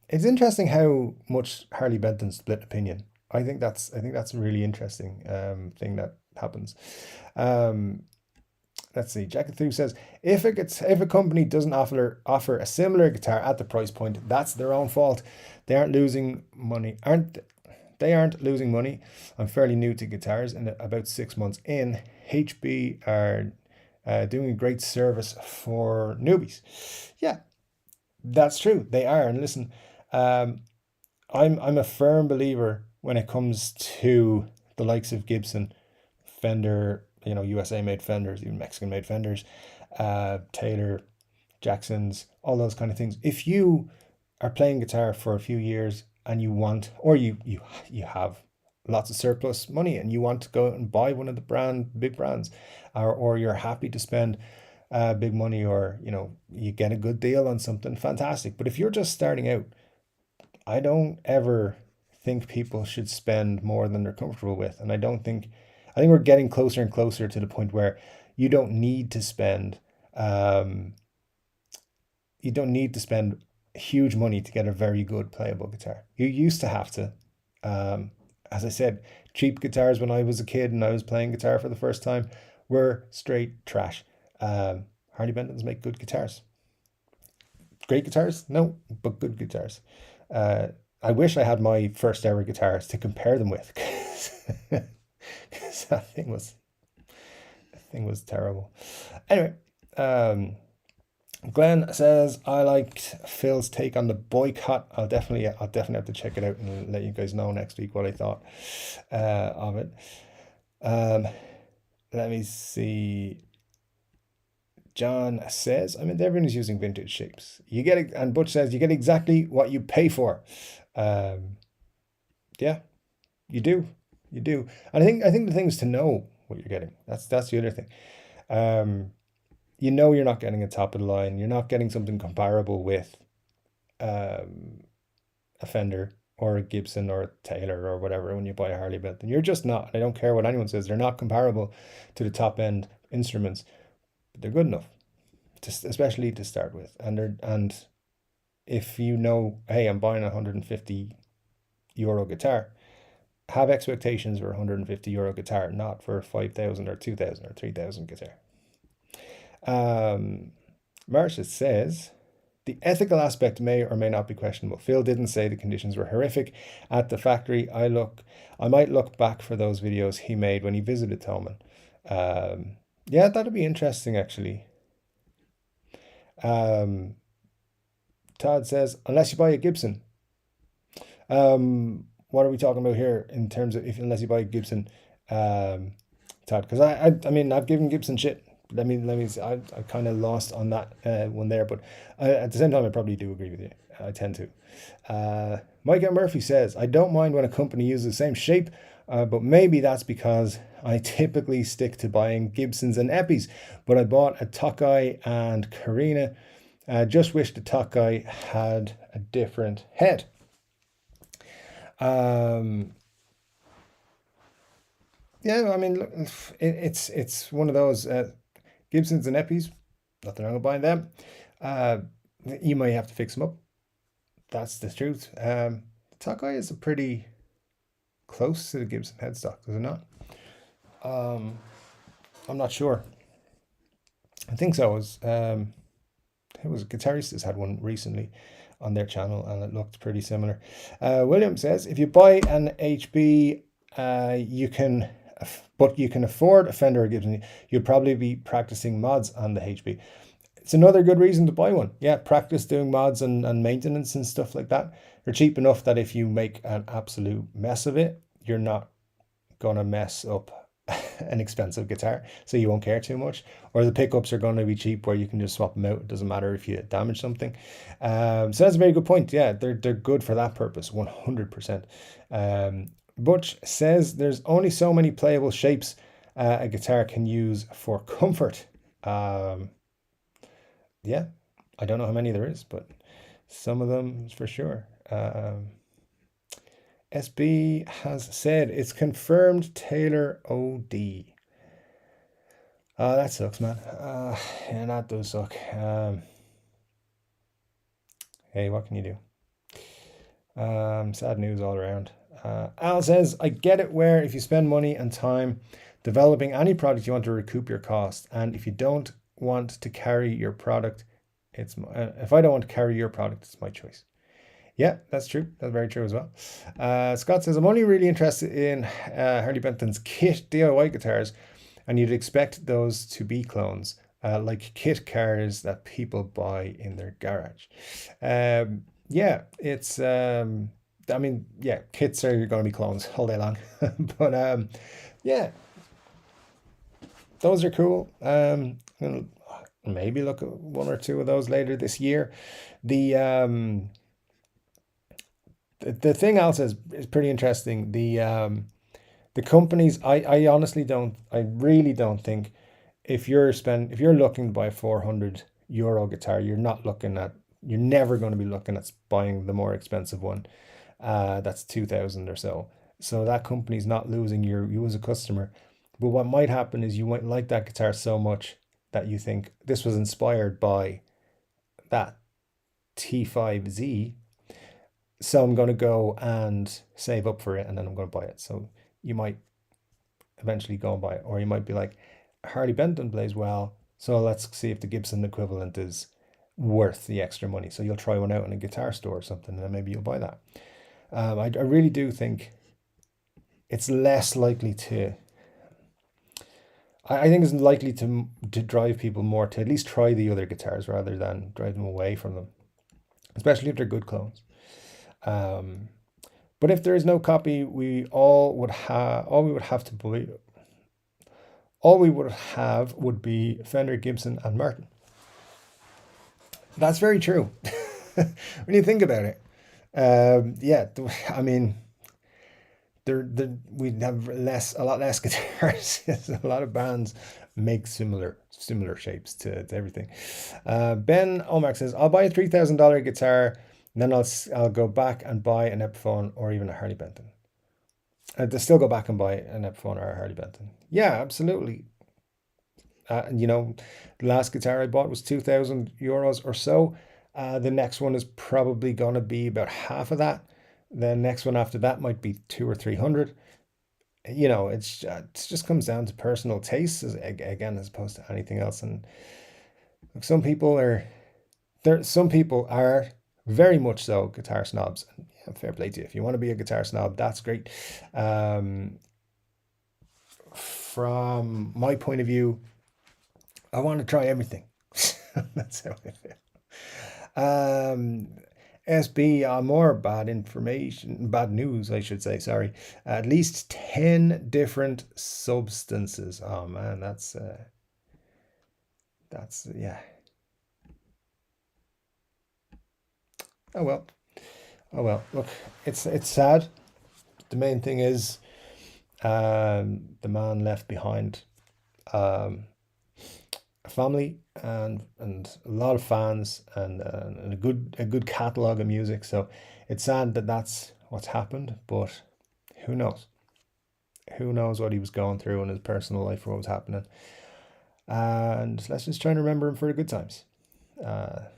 It's interesting how much Harley Benton split opinion. I think that's a really interesting thing that happens. Um, let's see. Jackathu says if a company doesn't offer a similar guitar at the price point, that's their own fault. They aren't losing money, aren't they? Aren't losing money. I'm fairly new to guitars and about 6 months in. HB are doing a great service for newbies. Yeah, that's true. They are. And listen, um, I'm a firm believer when it comes to the likes of Gibson, Fender, USA made Fenders, even Mexican made Fenders, Taylor, Jacksons, all those kind of things. If you are playing guitar for a few years and you want, or you have lots of surplus money and you want to go out and buy one of the big brands, or you're happy to spend big money, or you get a good deal on something, fantastic. But if you're just starting out, I don't ever think people should spend more than they're comfortable with. And I think we're getting closer and closer to the point where you don't need to spend um, you don't need to spend huge money to get a very good playable guitar. You used to have to. Um, as I said, cheap guitars when I was a kid and I was playing guitar for the first time were straight trash. Harley Benton's make good guitars. Great guitars? No, but good guitars. Uh, I wish I had my first ever guitars to compare them with, because that thing was terrible. Anyway, um, Glenn says I liked Phil's take on the boycott. I'll definitely have to check it out and let you guys know next week what I thought of it. Um, let me see. John says, everyone is using vintage shapes. You get it, and Butch says you get exactly what you pay for. Um, yeah, you do, you do. And I think the thing is to know what you're getting. That's the other thing. Um, you're not getting a top of the line. You're not getting something comparable with um, a Fender or a Gibson or a Taylor or whatever when you buy a Harley Benton. You're just not. I don't care what anyone says. They're not comparable to the top end instruments, but they're good enough, especially to start with. And if hey, I'm buying a €150 guitar, have expectations for a €150 guitar, not for 5,000 or 2,000 or 3,000 guitar. Marcia says the ethical aspect may or may not be questionable. Phil didn't say the conditions were horrific at the factory. I might look back for those videos he made when he visited Thoman. Yeah, that'd be interesting actually. Todd says, unless you buy a Gibson. What are we talking about here in terms of unless you buy a Gibson, Todd? Because I've given Gibson shit. Let me see. I kind of lost on that one there, but at the same time, I probably do agree with you. I tend to. Micah Murphy says, I don't mind when a company uses the same shape, but maybe that's because I typically stick to buying Gibsons and Epis, but I bought a Tokai and Carina. Just wish the Tokai had a different head. Yeah, look, it's one of those Gibsons and Epis. Nothing wrong with buying them. You might have to fix them up. That's the truth. The Tokai is a pretty close to the Gibson headstock, is it not? I'm not sure. I think so. It was a guitarist has had one recently on their channel, and it looked pretty similar. William says, if you buy an HB, you can afford a Fender or Gibson, you'll probably be practicing mods on the HB. It's another good reason to buy one. Yeah, practice doing mods and maintenance and stuff like that. They're cheap enough that if you make an absolute mess of it, you're not going to mess up an expensive guitar, so you won't care too much. Or the pickups are going to be cheap where you can just swap them out. It doesn't matter if you damage something. So that's a very good point. Yeah, they're good for that purpose, 100%. Butch says there's only so many playable shapes a guitar can use for comfort. Yeah, I don't know how many there is, but some of them for sure. SB has said it's confirmed Taylor OD. That sucks, man. Yeah, that does suck. Hey, what can you do? Sad news all around. Al says, I get it where if you spend money and time developing any product, you want to recoup your cost. And if you don't want to carry your product, if I don't want to carry your product, it's my choice. Yeah, that's true. That's very true as well. Scott says, I'm only really interested in Harley Benton's kit DIY guitars, and you'd expect those to be clones, like kit cars that people buy in their garage. Yeah, it's, I mean, yeah, kits are going to be clones all day long. But yeah, those are cool. I'll maybe look at one or two of those later this year. The thing else is pretty interesting. The companies, I honestly don't, I really don't think if you're looking to buy a 400 euro guitar, you're never going to be looking at buying the more expensive one. That's 2000 or so. So that company's not losing you as a customer. But what might happen is you might like that guitar so much that you think this was inspired by that T5Z, so I'm going to go and save up for it and then I'm going to buy it. So you might eventually go and buy it, or you might be like, Harley Benton plays well, so let's see if the Gibson equivalent is worth the extra money. So you'll try one out in a guitar store or something, and then maybe you'll buy that. I really do think it's less likely to. I think it's likely to drive people more to at least try the other guitars rather than drive them away from them, especially if they're good clones. But if there is no copy, all we would have would be Fender, Gibson, and Martin. That's very true. When you think about it, yeah, I mean, we'd have a lot less guitars. A lot of bands make similar shapes to everything. Ben Omark says, I'll buy a $3,000 guitar, and then I'll go back and buy an Epiphone or even a Harley Benton. To still go back and buy an Epiphone or a Harley Benton. Yeah, absolutely. You know, the last guitar I bought was 2,000 euros or so. The next one is probably going to be about half of that. The next one after that might be 200 or 300. You know, it just comes down to personal tastes again, as opposed to anything else. And some people are very much so guitar snobs. Yeah, fair play to you. If you want to be a guitar snob, that's great. From my point of view, I want to try everything. That's how I feel. SB, more bad news, I should say, sorry. At least 10 different substances. Oh man, that's yeah. Oh well, look, it's sad. The main thing is the man left behind a family and a lot of fans and a good catalog of music. So it's sad that that's what's happened, but who knows? Who knows what he was going through in his personal life or what was happening? And let's just try and remember him for the good times. Yeah.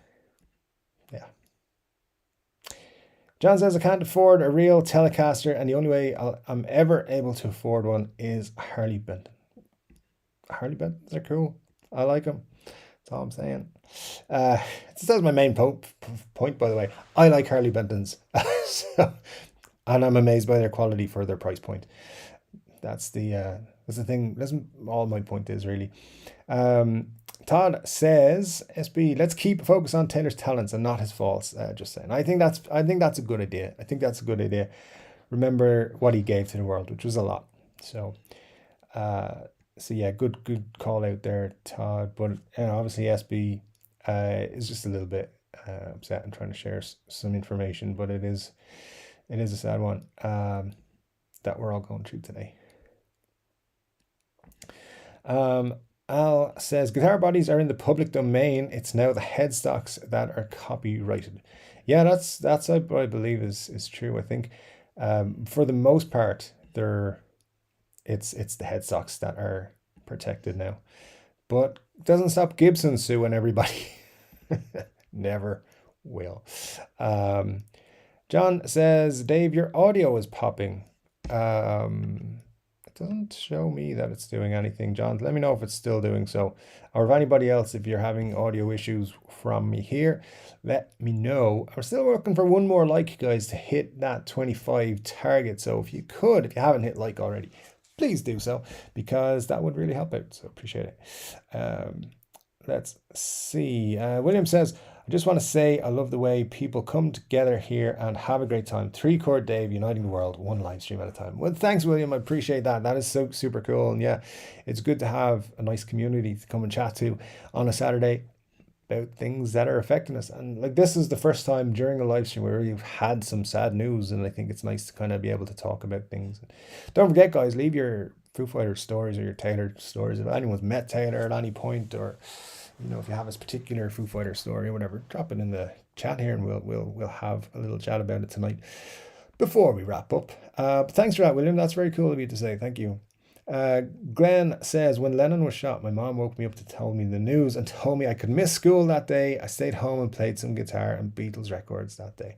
John says, I can't afford a real Telecaster, and the only way I'm ever able to afford one is Harley Benton. Harley Bentons are cool. I like them. That's all I'm saying. That's my main point, by the way. I like Harley Bentons. And I'm amazed by their quality for their price point. That's the thing. That's all my point is, really. Todd says, SB, let's keep focus on Taylor's talents and not his faults. Just saying. I think that's a good idea. I think that's a good idea. Remember what he gave to the world, which was a lot. So yeah, good call out there, Todd. But obviously SB is just a little bit upset and trying to share some information, but it is a sad one that we're all going through today. Al says, guitar bodies are in the public domain. It's now the headstocks that are copyrighted. Yeah, that's I believe is true. I think for the most part, it's the headstocks that are protected now. But it doesn't stop Gibson suing everybody. Never will. John says, Dave, your audio is popping. It doesn't show me that it's doing anything. John, let me know if it's still doing so. Or if anybody else, if you're having audio issues from me here, let me know. I'm still looking for one more like, guys, to hit that 25 target. So if you haven't hit like already, please do so, because that would really help out. So appreciate it. Let's see. William says, I just want to say I love the way people come together here and have a great time. Chord Dave, uniting the world, one live stream at a time. Well, thanks, William. I appreciate that. That is so super cool. And yeah, it's good to have a nice community to come and chat to on a Saturday about things that are affecting us. And like, this is the first time during a live stream where we've had some sad news, and I think it's nice to kind of be able to talk about things. Don't forget, guys, leave your Foo Fighters stories or your Taylor stories. If anyone's met Taylor at any point, or if you have a particular Foo Fighter story or whatever, drop it in the chat here, and we'll have a little chat about it tonight before we wrap up. But thanks for that, William. That's very cool of you to say. Thank you. Glenn says, when Lennon was shot, my mom woke me up to tell me the news and told me I could miss school that day. I stayed home and played some guitar and Beatles records that day.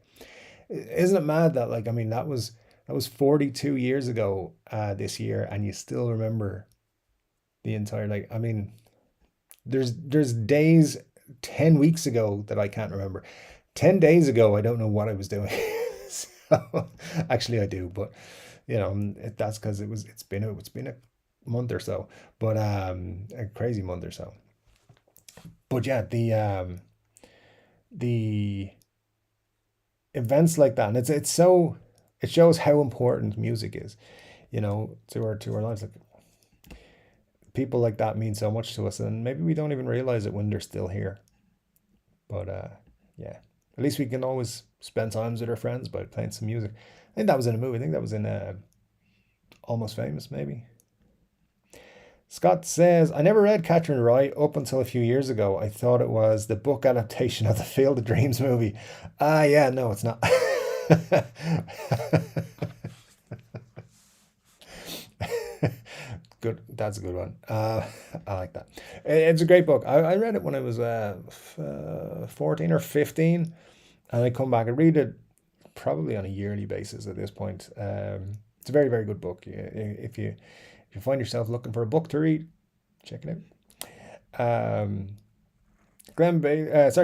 Isn't it mad that, like, I mean, that was 42 years ago this year, and you still remember the entire, like, I mean, there's days 10 weeks ago that I can't remember. 10 days ago, I don't know what I was doing. So actually I do, but that's because it's been a month or so, but a crazy month or so. But yeah, the events like that, and it shows how important music is, to our lives. Like, people like that mean so much to us, and maybe we don't even realize it when they're still here. But yeah, at least we can always spend times with our friends by playing some music. I think that was in a movie. I think that was in Almost Famous, maybe. Scott says, I never read Catcher in Rye up until a few years ago. I thought it was the book adaptation of the Field of Dreams movie. Yeah, no, it's not. Good. That's a good one. I like that. It's a great book. I read it when I was 14 or 15, and I come back and read it probably on a yearly basis at this point. It's a very, very good book. If you find yourself looking for a book to read, check it out.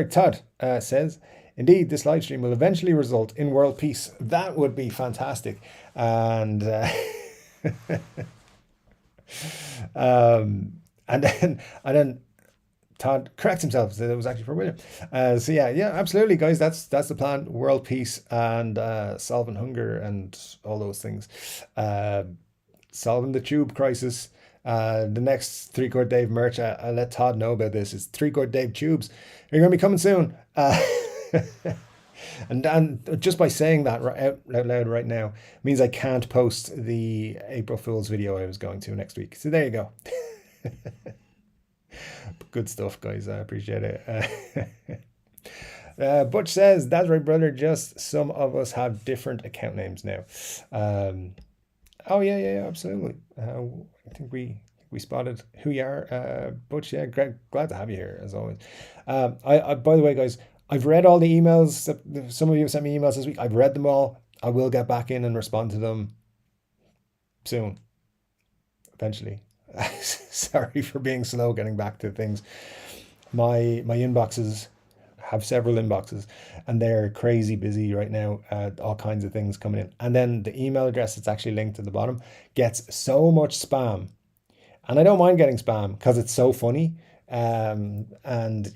Todd says, indeed, this live stream will eventually result in world peace. That would be fantastic. And and then Todd corrects himself, so it was actually for William. So yeah, absolutely, guys. That's the plan. World peace and solving hunger and all those things. Solving the tube crisis. The next Chord Dave merch, I'll let Todd know about this. It's Chord Dave tubes. You're going to be coming soon. And just by saying that out loud right now means I can't post the April Fool's video I was going to next week. So there you go. Good stuff, guys. I appreciate it. Butch says, that's right, brother. Just some of us have different account names now. Oh yeah, absolutely. I think we spotted who you are. Butch, yeah, glad to have you here as always. I by the way, guys, I've read all the emails. Some of you have sent me emails this week. I've read them all. I will get back in and respond to them soon. Eventually. Sorry for being slow getting back to things. My inboxes have several inboxes, and they're crazy busy right now. All kinds of things coming in. And then the email address that's actually linked at the bottom gets so much spam. And I don't mind getting spam because it's so funny. And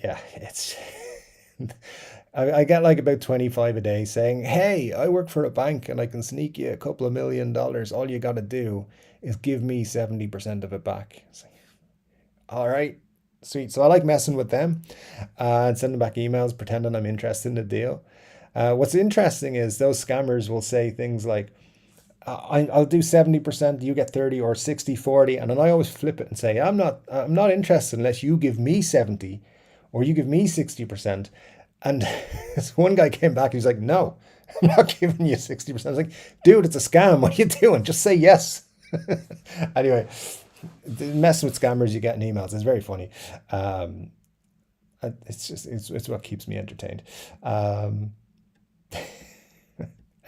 yeah, it's... I get like about 25 a day saying, hey, I work for a bank and I can sneak you a couple of $1 million. All you got to do is give me 70% of it back. Like, all right, sweet. So I like messing with them and sending back emails, pretending I'm interested in the deal. What's interesting is those scammers will say things like, I'll do 70%, you get 30, or 60-40. And then I always flip it and say, I'm not interested unless you give me 70 or you give me 60%. And this one guy came back and he's like, no, I'm not giving you 60%. I was like, dude, it's a scam. What are you doing? Just say yes. Anyway, messing with scammers you get in emails is very funny. It's what keeps me entertained.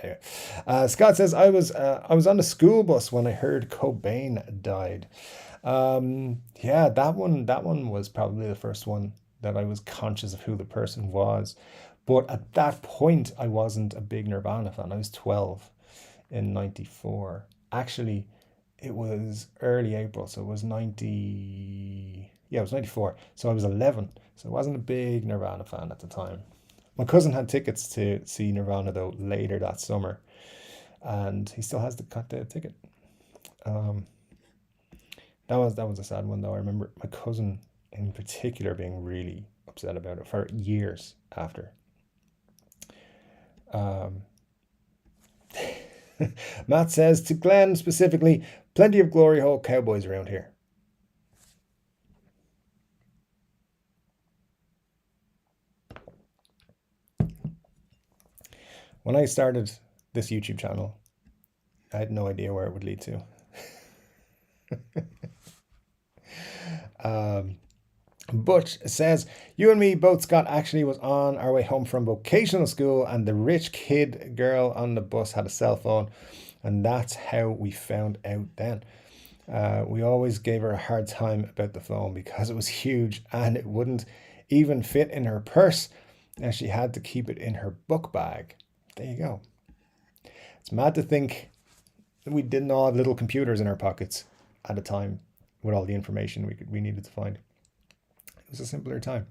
Anyway. Scott says, I was on the school bus when I heard Cobain died. Yeah, that one was probably the first one that I was conscious of who the person was. But at that point, I wasn't a big Nirvana fan. I was 12 in 94. Actually, it was early April, so it was 90. Yeah, it was 94. So I was 11. So I wasn't a big Nirvana fan at the time. My cousin had tickets to see Nirvana, though, later that summer. And he still has the ticket. That was a sad one, though. I remember my cousin in particular being really upset about it for years after. Matt says, to Glenn specifically, plenty of glory hole cowboys around here. When I started this YouTube channel, I had no idea where it would lead to. Butch says, you and me both, Scott, actually was on our way home from vocational school and the rich kid girl on the bus had a cell phone, and that's how we found out then. We always gave her a hard time about the phone because it was huge and it wouldn't even fit in her purse, and she had to keep it in her book bag. There you go. It's mad to think that we didn't all have little computers in our pockets at a time with all the information we needed to find. It was a simpler time.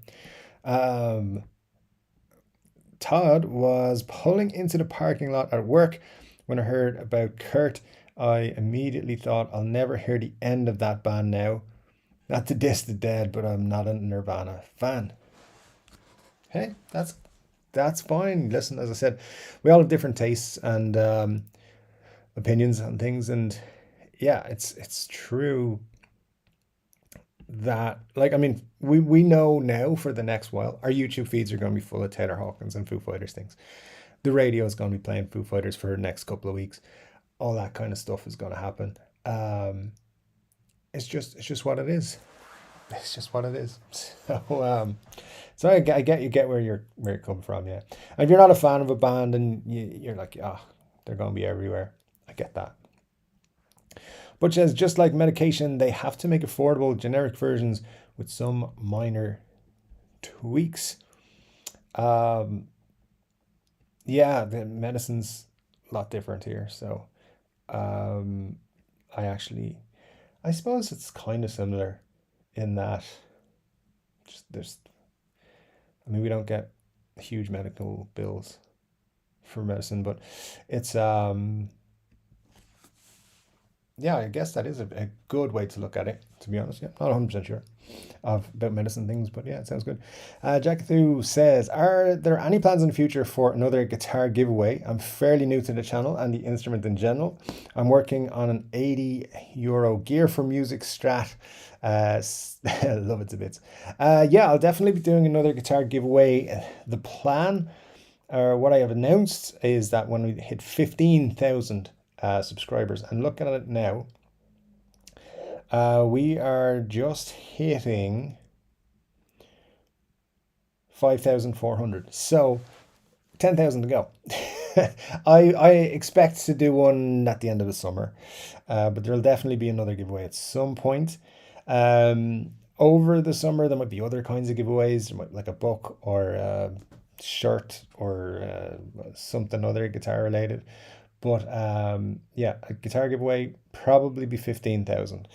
Todd was pulling into the parking lot at work when I heard about Kurt. I immediately thought, I'll never hear the end of that band now. Not to diss the dead, but I'm not a Nirvana fan. Hey, that's fine. Listen, as I said, we all have different tastes and opinions on things, and yeah, it's true that, like, I mean, we know now for the next while our YouTube feeds are going to be full of Taylor Hawkins and Foo Fighters things. The radio is going to be playing Foo Fighters for the next couple of weeks. All that kind of stuff is going to happen. It's just what it is. It's just what it is. So I get where you're coming from, yeah. And if you're not a fan of a band and you're like, they're going to be everywhere, I get that. But says, just like medication, they have to make affordable generic versions with some minor tweaks. Yeah, the medicine's a lot different here. So I suppose it's kind of similar in that we don't get huge medical bills for medicine, but it's yeah, I guess that is a good way to look at it, to be honest. Yeah, not 100% sure about medicine things, but yeah, it sounds good. Jackathu says, are there any plans in the future for another guitar giveaway? I'm fairly new to the channel and the instrument in general. I'm working on an €80 Gear for Music Strat. Love it to bits. Yeah, I'll definitely be doing another guitar giveaway. The plan, or what I have announced, is that when we hit 15,000 subscribers, and looking at it now, we are just hitting 5,400, so 10,000 to go. I expect to do one at the end of the summer, but there'll definitely be another giveaway at some point. Over the summer there might be other kinds of giveaways, like a book or a shirt or something other guitar related. But yeah, a guitar giveaway probably be 15,000.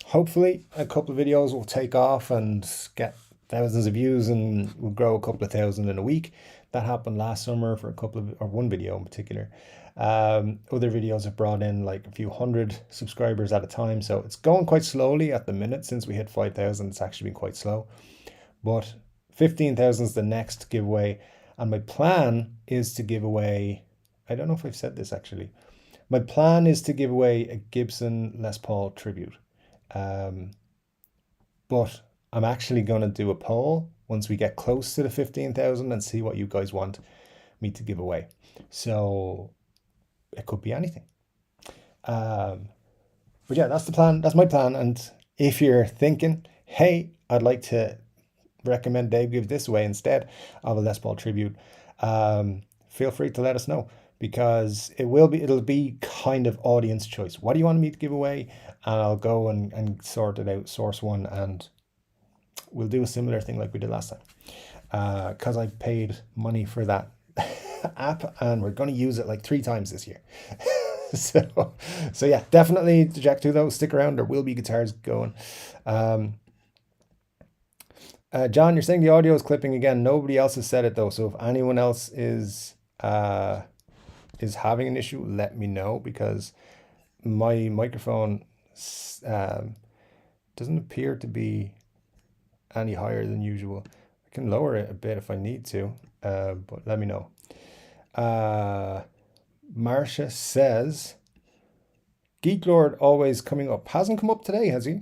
Hopefully a couple of videos will take off and get thousands of views and will grow a couple of thousand in a week. That happened last summer for one video in particular. Other videos have brought in like a few hundred subscribers at a time, so it's going quite slowly at the minute. Since we hit 5,000, it's actually been quite slow, but 15,000 is the next giveaway, and my plan is to give away, I don't know if I've said this actually, my plan is to give away a Gibson Les Paul tribute, but I'm actually going to do a poll once we get close to the 15,000 and see what you guys want me to give away. So it could be anything. But yeah, that's the plan. That's my plan. And if you're thinking, hey, I'd like to recommend Dave give this away instead of a Les Paul tribute, feel free to let us know, because it'll be kind of audience choice. What do you want me to give away? And I'll go and sort it out, source one, and we'll do a similar thing like we did last time. Because I paid money for that app, and we're going to use it like 3 times this year. So yeah, definitely to check through those. Stick around, there will be guitars going. John, you're saying the audio is clipping again. Nobody else has said it though, so if anyone else is having an issue, let me know, because my microphone doesn't appear to be any higher than usual. I can lower it a bit if I need to, but let me know. Marcia says, Geek Lord always coming up. Hasn't come up today, has he?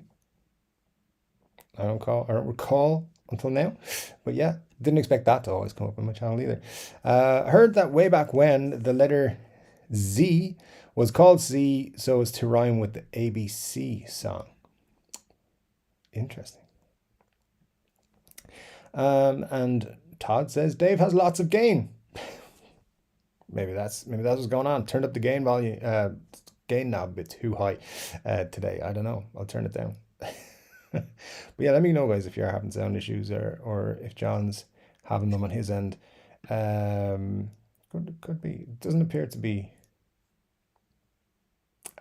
I don't recall until now. But yeah, didn't expect that to always come up on my channel either. I heard that way back when the letter Z was called Z so as to rhyme with the ABC song. Interesting. And Todd says Dave has lots of gain. Maybe that's what's going on. Turned up the gain volume, gain knob a bit too high today. I don't know. I'll turn it down. But yeah, let me know, guys, if you're having sound issues, or if John's having them on his end. Could be. It doesn't appear to be.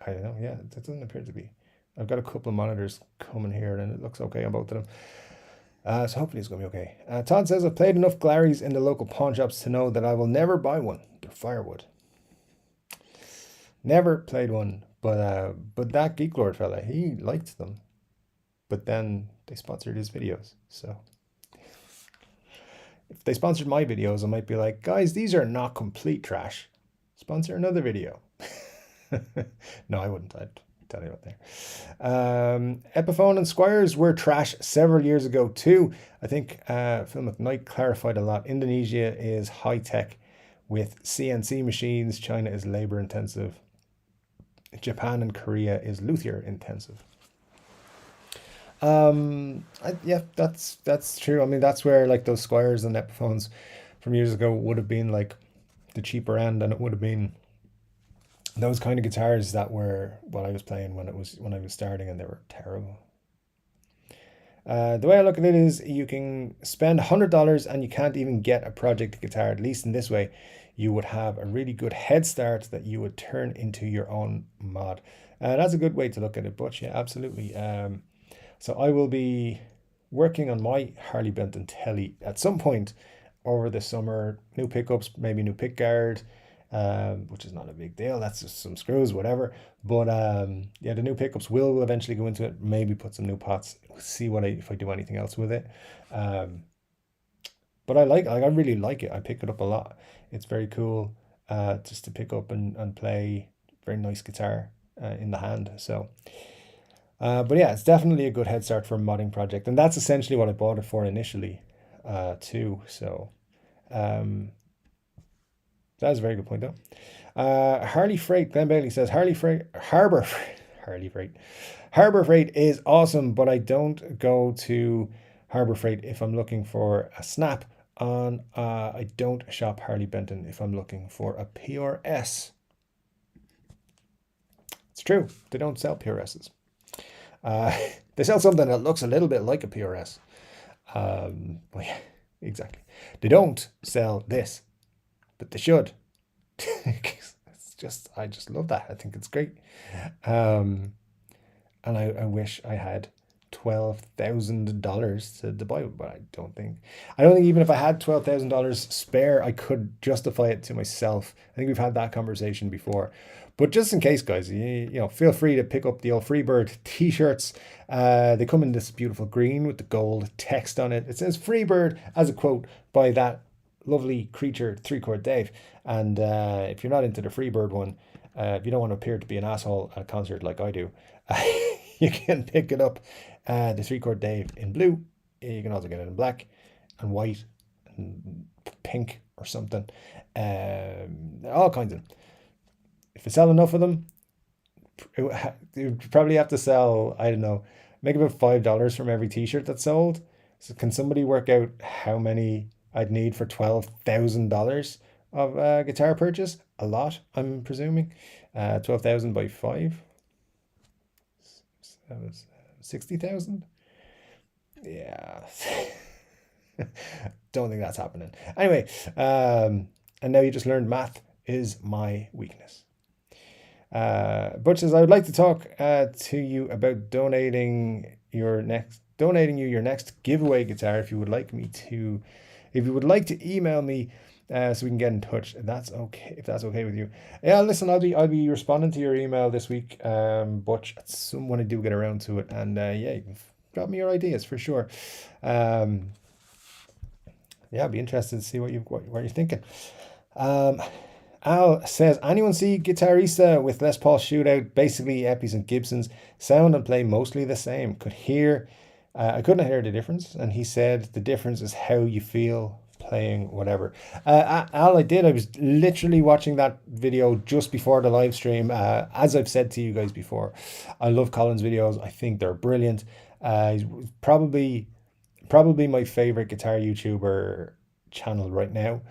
I don't know. Yeah, it doesn't appear to be. I've got a couple of monitors coming here, and it looks okay on both of them. So hopefully it's going to be okay. Todd says, I've played enough Glaries in the local pawn shops to know that I will never buy one. They're firewood. Never played one, but that Geek Lord fella, he liked them. But then they sponsored his videos. So if they sponsored my videos, I might be like, guys, these are not complete trash. Sponsor another video. No, I wouldn't. I'd tell you what there. Epiphone and Squires were trash several years ago too. I think Phil McKnight clarified a lot. Indonesia is high tech with CNC machines. China is labor intensive. Japan and Korea is luthier intensive. Yeah, that's true. I mean, that's where like those Squires and Epiphones from years ago would have been like the cheaper end, and it would have been those kind of guitars that were what I was playing when I was starting, and they were terrible. The way I look at it is you can spend $100 and you can't even get a project guitar. At least in this way, you would have a really good head start that you would turn into your own mod. That's a good way to look at it, but yeah, absolutely. So I will be working on my Harley Benton Telly at some point over the summer. New pickups, maybe new pick guard, which is not a big deal. That's just some screws, whatever. But yeah, the new pickups will eventually go into it. Maybe put some new pots. See if I do anything else with it. But I really like it. I pick it up a lot. It's very cool just to pick up and play. Very nice guitar in the hand. So. But yeah, it's definitely a good head start for a modding project, and that's essentially what I bought it for initially, too. So, that was a very good point, though. Harley Freight, Glenn Bailey says Harbor Freight is awesome, but I don't go to Harbor Freight if I'm looking for a snap on. I don't shop Harley Benton if I'm looking for a PRS. It's true, they don't sell PRSs. They sell something that looks a little bit like a PRS. Well, yeah, exactly. They don't sell this, but they should. I just love that. I think it's great. And I wish I had $12,000 to buy it, but I don't think even if I had $12,000 spare, I could justify it to myself. I think we've had that conversation before. But just in case, guys, you know, feel free to pick up the old Freebird t-shirts. They come in this beautiful green with the gold text on it. It says Freebird as a quote by that lovely creature, 3-Chord Dave. And if you're not into the Freebird one, if you don't want to appear to be an asshole at a concert like I do, you can pick it up, the 3-Chord Dave in blue. You can also get it in black and white and pink or something. All kinds of them. If you sell enough of them, you probably have to sell, I don't know, make about $5 from every t-shirt that's sold. So can somebody work out how many I'd need for $12,000? of guitar purchase. A lot, I'm presuming. 12,000 by 5. That was 60,000. Yeah. Don't think that's happening. Anyway, and now you just learned math is my weakness. Butch says, I would like to talk to you about donating you your next giveaway guitar. If you would like to email me so we can get in touch, that's okay. If that's okay with you, yeah. Listen, I'll be responding to your email this week, Butch. When I do get around to it, and yeah, you can drop me your ideas for sure. Yeah, I'd be interested to see what you're thinking. Al says, anyone see Guitarista with Les Paul Shootout, basically Epis and Gibsons, sound and play mostly the same. I couldn't hear the difference, and he said the difference is how you feel playing whatever. Al, I did. I was literally watching that video just before the live stream. As I've said to you guys before, I love Colin's videos. I think they're brilliant. He's probably my favorite guitar YouTuber channel right now.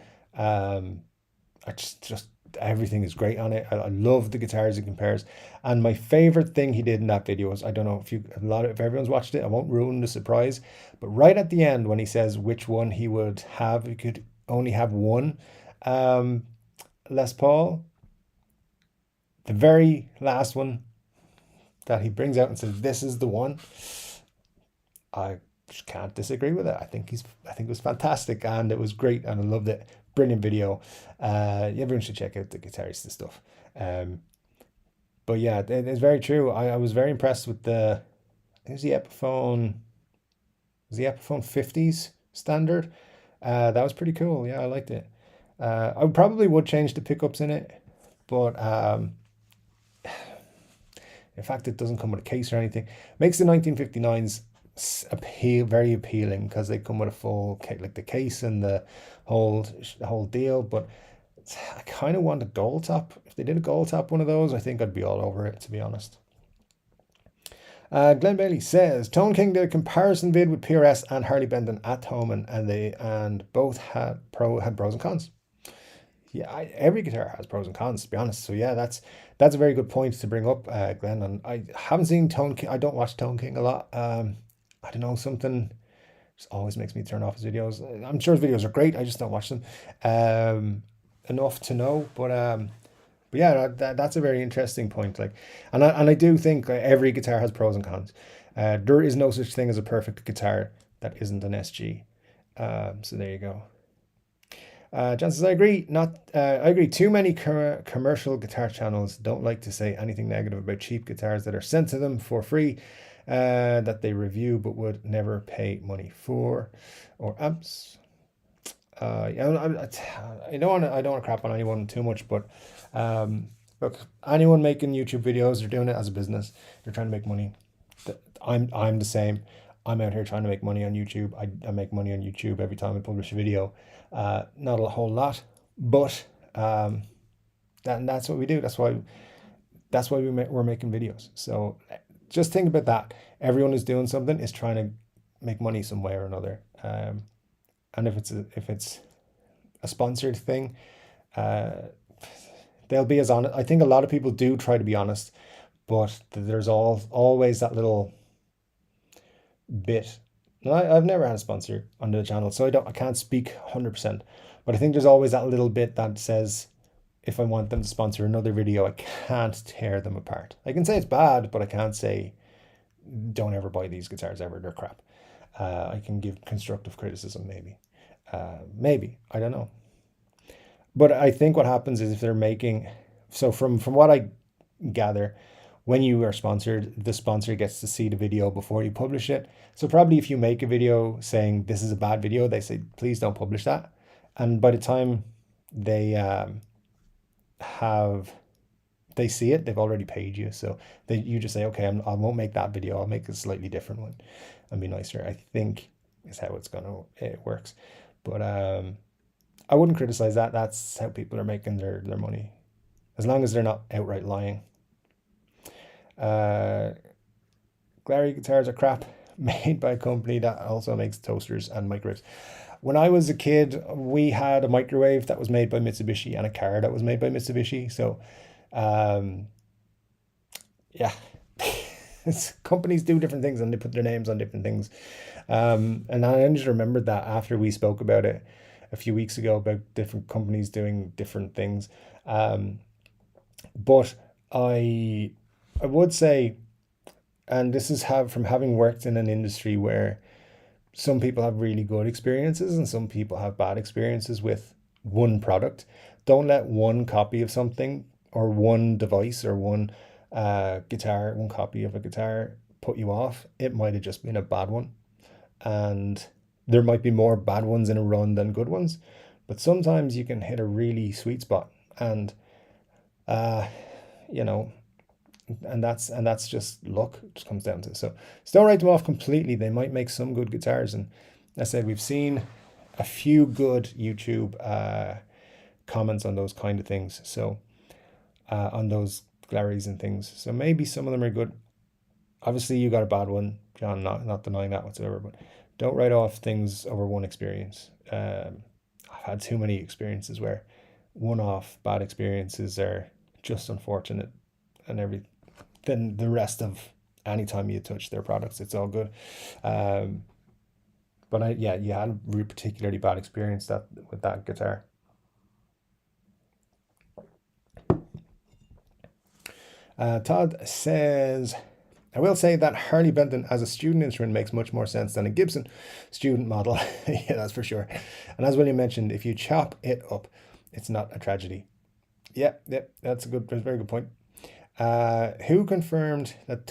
I just everything is great on it. I love the guitars he compares. And my favorite thing he did in that video is, I don't know if everyone's watched it, I won't ruin the surprise, but right at the end when he says which one he would have, he could only have one Les Paul, the very last one that he brings out and says this is the one, I just can't disagree with it. I think it was fantastic, and it was great, and I loved it. Brilliant video. Everyone should check out the Guitarist stuff. But yeah, it's very true. I was very impressed with the Epiphone 50s standard. That was pretty cool. Yeah, I liked it. I probably would change the pickups in it, but in fact, it doesn't come with a case or anything. Makes the 1959s very appealing because they come with a full like the case and the whole deal. But I kind of want a gold top. If they did a gold top one of those, I think I'd be all over it, to be honest. Glenn Bailey says Tone King did a comparison vid with PRS and Harley Benton at home, and both had pros and cons. Yeah, every guitar has pros and cons, to be honest. So yeah, that's a very good point to bring up, Glenn. And I haven't seen Tone King. I don't watch Tone King a lot. I don't know, something just always makes me turn off his videos. I'm sure his videos are great. I just don't watch them enough to know. But yeah, that's a very interesting point. Like, and I do think every guitar has pros and cons. There is no such thing as a perfect guitar that isn't an SG. So there you go. John says, I agree. I agree. Too many commercial guitar channels don't like to say anything negative about cheap guitars that are sent to them for free, that they review but would never pay money for, or amps. Yeah, I don't want to crap on anyone too much, but look, anyone making YouTube videos, they're doing it as a business. They're trying to make money. I'm the same. I'm out here trying to make money on YouTube. I make money on YouTube every time I publish a video. Not a whole lot, but that's what we do. That's why we're making videos. So just think about that. Everyone who's doing something is trying to make money some way or another. And if it's a sponsored thing, they'll be as honest. I think a lot of people do try to be honest, but there's always that little bit. Now, I've never had a sponsor on the channel, so I can't speak 100%, but I think there's always that little bit that says, if I want them to sponsor another video, I can't tear them apart. I can say it's bad, but I can't say don't ever buy these guitars ever, they're crap. I can give constructive criticism, maybe. I don't know. But I think what happens is, if they're making, so from what I gather, when you are sponsored, the sponsor gets to see the video before you publish it. So probably if you make a video saying this is a bad video, they say, please don't publish that. And by the time they see it, they've already paid you. So you just say, okay, I won't make that video. I'll make a slightly different one and be nicer, I think is how it works. But I wouldn't criticize that. That's how people are making their money, as long as they're not outright lying. Glary guitars are crap, made by a company that also makes toasters and microwaves. When I was a kid, we had a microwave that was made by Mitsubishi and a car that was made by Mitsubishi. So, um, yeah, companies do different things and they put their names on different things. And I just remembered that after we spoke about it a few weeks ago about different companies doing different things. Um, but I would say, and this is have from having worked in an industry where some people have really good experiences and some people have bad experiences with one product. Don't let one copy of something or one device or one guitar, one copy of a guitar put you off. It might have just been a bad one. And there might be more bad ones in a run than good ones. But sometimes you can hit a really sweet spot. And, uh, you know, and that's just luck. It just comes down to it. So don't write them off completely. They might make some good guitars, and I said we've seen a few good YouTube comments on those kind of things. So on those Glorys and things. So maybe some of them are good. Obviously, you got a bad one, John. Not denying that whatsoever. But don't write off things over one experience. I've had too many experiences where one-off bad experiences are just unfortunate, and then the rest of anytime you touch their products, it's all good. But yeah, you had a really particularly bad experience that with that guitar. Todd says, I will say that Harley Benton as a student instrument makes much more sense than a Gibson student model. Yeah, that's for sure. And as William mentioned, if you chop it up, it's not a tragedy. Yeah, that's a very good point. Who confirmed that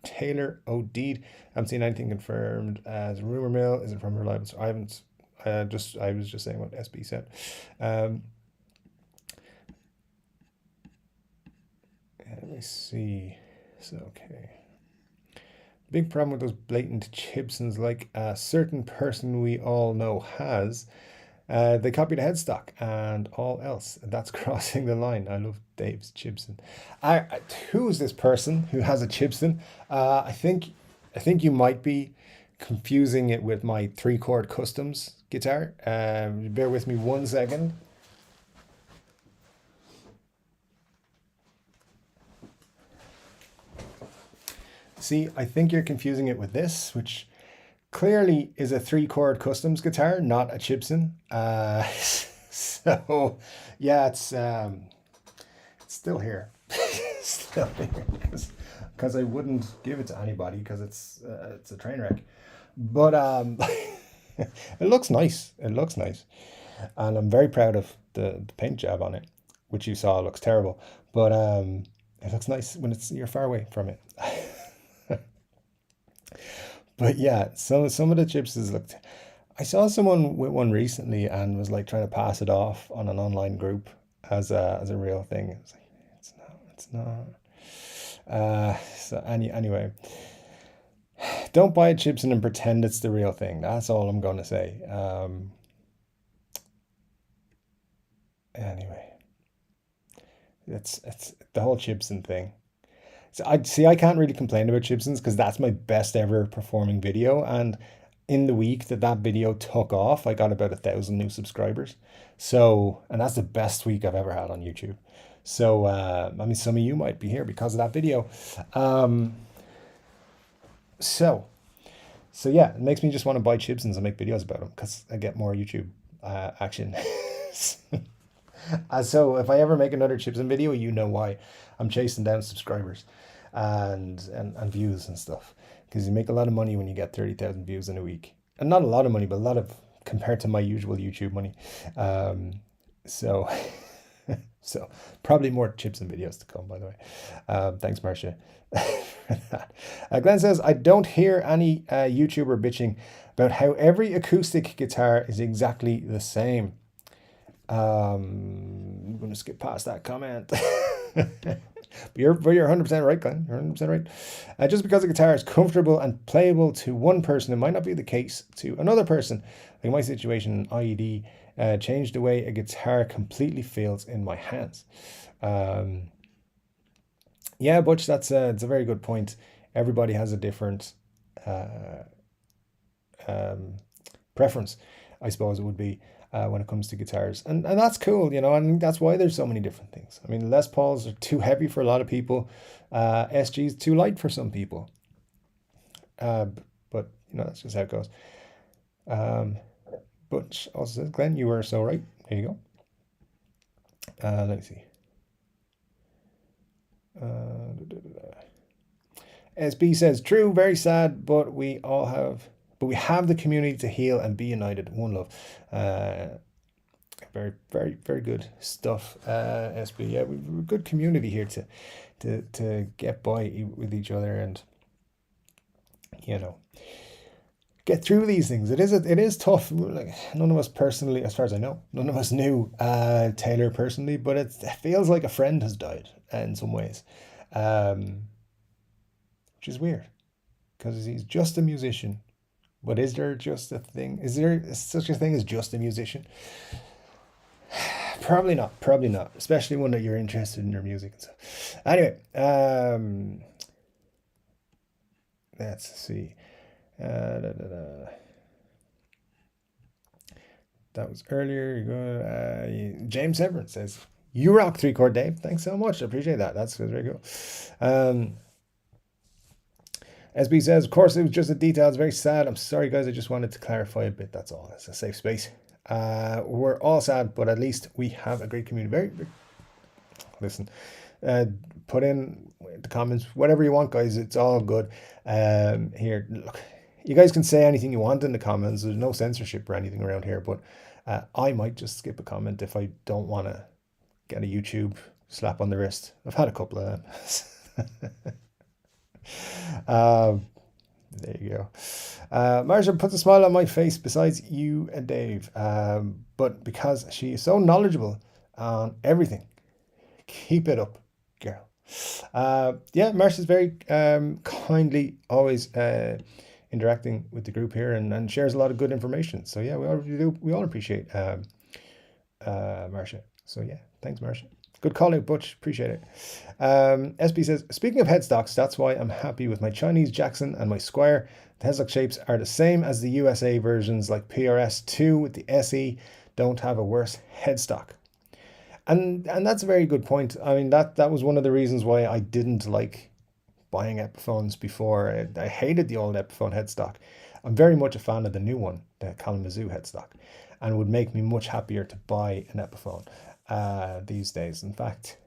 Taylor OD'd? I haven't seen anything confirmed as rumor mill. Is it from reliable? So I haven't. I was just saying what SB said. Let me see. So okay. Big problem with those blatant Gibsons, like a certain person we all know has. They copied a headstock and all else. That's crossing the line. I love Dave's Gibson. Who's this person who has a Gibson? I think you might be confusing it with my 3-chord customs guitar. Bear with me 1 second. See, I think you're confusing it with this, which clearly is a 3-chord customs guitar, not a Gibson. So yeah, it's still here, still here, because I wouldn't give it to anybody because it's a train wreck. But it looks nice. It looks nice, and I'm very proud of the paint job on it, which you saw looks terrible, but it looks nice when you're far away from it. But yeah, some of the Gibsons looked. I saw someone with one recently and was like trying to pass it off on an online group as a real thing. It was like, it's not. So anyway, don't buy a Gibson and pretend it's the real thing. That's all I'm going to say. Anyway, it's the whole Gibson thing. So I can't really complain about Gibsons because that's my best ever performing video. And in the week that video took off, I got about 1,000 new subscribers. So, and that's the best week I've ever had on YouTube. So, I mean, some of you might be here because of that video. So yeah, it makes me just want to buy Gibsons and make videos about them because I get more YouTube action. So if I ever make another Gibson video, you know why. I'm chasing down subscribers and views and stuff, because you make a lot of money when you get 30,000 views in a week, and not a lot of money, but a lot of compared to my usual YouTube money. So so probably more Gibson videos to come, by the way. Thanks, Marcia. Glenn says, I don't hear any YouTuber bitching about how every acoustic guitar is exactly the same. I'm going to skip past that comment. But you're 100% right, Glenn. You're 100% right. Just because a guitar is comfortable and playable to one person, it might not be the case to another person. Like my situation, IED, changed the way a guitar completely feels in my hands. Yeah, Butch, it's a very good point. Everybody has a different preference. I suppose it would be, when it comes to guitars. And that's cool, you know, and that's why there's so many different things. I mean, Les Pauls are too heavy for a lot of people. SG's too light for some people. But, you know, that's just how it goes. Butch also says, Glenn, you were so right. There you go. Let me see. SB says, true, very sad, but we have the community to heal and be united. One love. Very, very, very good stuff, SB. Yeah, we're a good community here to get by with each other and, you know, get through these things. It is tough. Like, none of us personally, as far as I know, none of us knew Taylor personally, but it feels like a friend has died in some ways, which is weird because he's just a musician. But is there just a thing? Is there such a thing as just a musician? Probably not. Probably not. Especially one that you're interested in their music and stuff. Anyway, let's see. That was earlier. James Everett says, "You rock 3-chord, Dave." Thanks so much. I appreciate that. That's very cool. SB says, "Of course, it was just a detail. It's very sad. I'm sorry, guys. I just wanted to clarify a bit. That's all. It's a safe space. We're all sad, but at least we have a great community." Listen, put in the comments whatever you want, guys. It's all good. Here, look, you guys can say anything you want in the comments. There's no censorship or anything around here, but I might just skip a comment if I don't want to get a YouTube slap on the wrist. I've had a couple of them. There you go. Marsha puts a smile on my face besides you and Dave, but because she is so knowledgeable on everything. Keep it up, girl. Yeah, Marsha's very kindly always interacting with the group here and shares a lot of good information. So yeah, we all appreciate Marsha. So yeah, thanks, Marsha. Good call out, Butch. Appreciate it. SB says, speaking of headstocks, that's why I'm happy with my Chinese Jackson and my Squire. The headstock shapes are the same as the USA versions, like PRS2 with the SE don't have a worse headstock. And that's a very good point. I mean, that was one of the reasons why I didn't like buying Epiphones before. I hated the old Epiphone headstock. I'm very much a fan of the new one, the Kalamazoo headstock, and it would make me much happier to buy an Epiphone these days. In fact,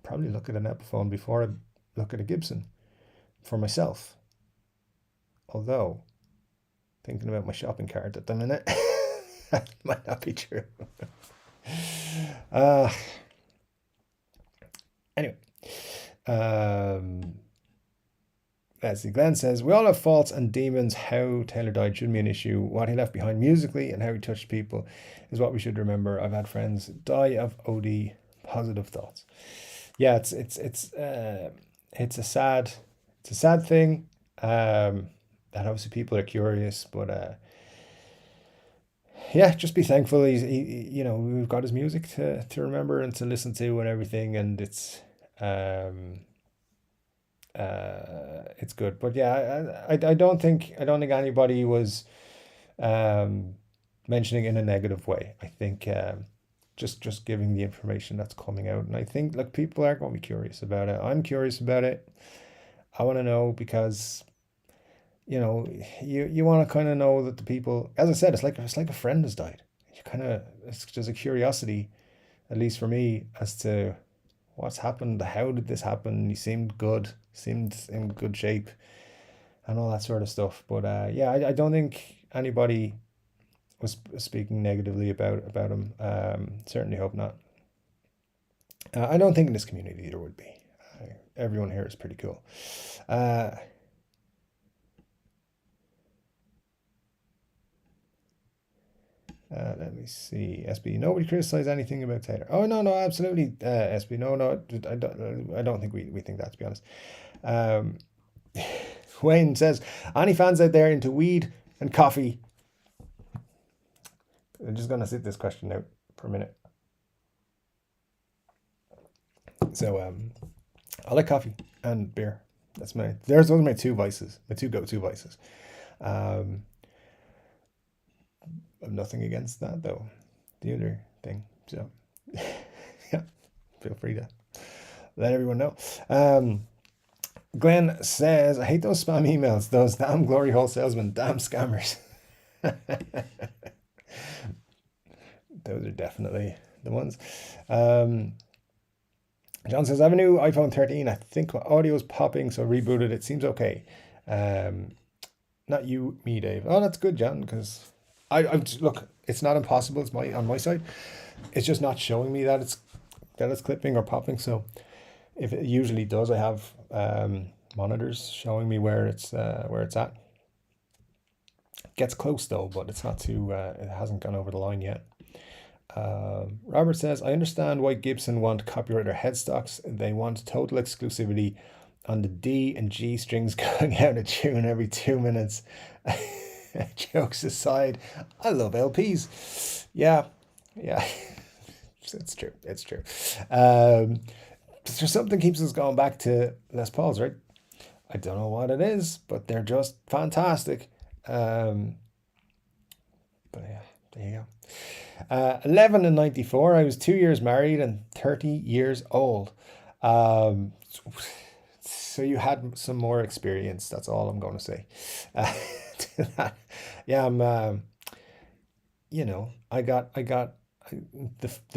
probably look at an Epiphone before I look at a Gibson for myself. Although, thinking about my shopping cart at the minute, that might not be true. Anyway, let's see. Glenn says, we all have faults and demons. How Taylor died shouldn't be an issue. What he left behind musically and how he touched people is what we should remember. I've had friends die of OD. Positive thoughts. Yeah, it's a sad thing. That obviously people are curious, but yeah, just be thankful. You know, we've got his music to remember and to listen to and everything, and it's good. But yeah, I don't think anybody was mentioning it in a negative way. I think just giving the information that's coming out, and I think like people are going to be curious about it. I'm curious about it. I want to know because, you know, you want to kind of know that the people, as I said, it's like a friend has died. There's a curiosity, at least for me, as to what's happened. How did this happen? He seemed good, seemed in good shape, and all that sort of stuff. But yeah, I don't think anybody was speaking negatively about him. Certainly hope not. I don't think in this community there would be. Everyone here is pretty cool. Let me see. SB, nobody criticize anything about Taylor. Oh no, absolutely. SB, no, I don't think we think that, to be honest. Wayne says, any fans out there into weed and coffee? I'm just gonna sit this question out for a minute. So I like coffee and beer. Those are my two vices, my two go-to vices. I've nothing against that though. The other thing. So yeah, feel free to let everyone know. Glenn says, I hate those spam emails, those damn glory hole salesmen, damn scammers. Those are definitely the ones. John says, I have a new iPhone 13. I think my audio is popping, so rebooted. It seems okay. Not you, me, Dave. Oh, that's good, John, because I look, it's not impossible. It's on my side. It's just not showing me that it's clipping or popping. So if it usually does, I have monitors showing me where it's at. It gets close though, but it's not too. It hasn't gone over the line yet. Robert says, I understand why Gibson want copyright or headstocks. They want total exclusivity on the D and G strings going out of tune every 2 minutes. Jokes aside, I love LPs. Yeah. It's true. There's something keeps us going back to Les Pauls, right? I don't know what it is, but they're just fantastic. But yeah, there you go. 11 and 94. I was 2 years married and 30 years old. So you had some more experience. That's all I'm going to say. To that. Yeah, I got the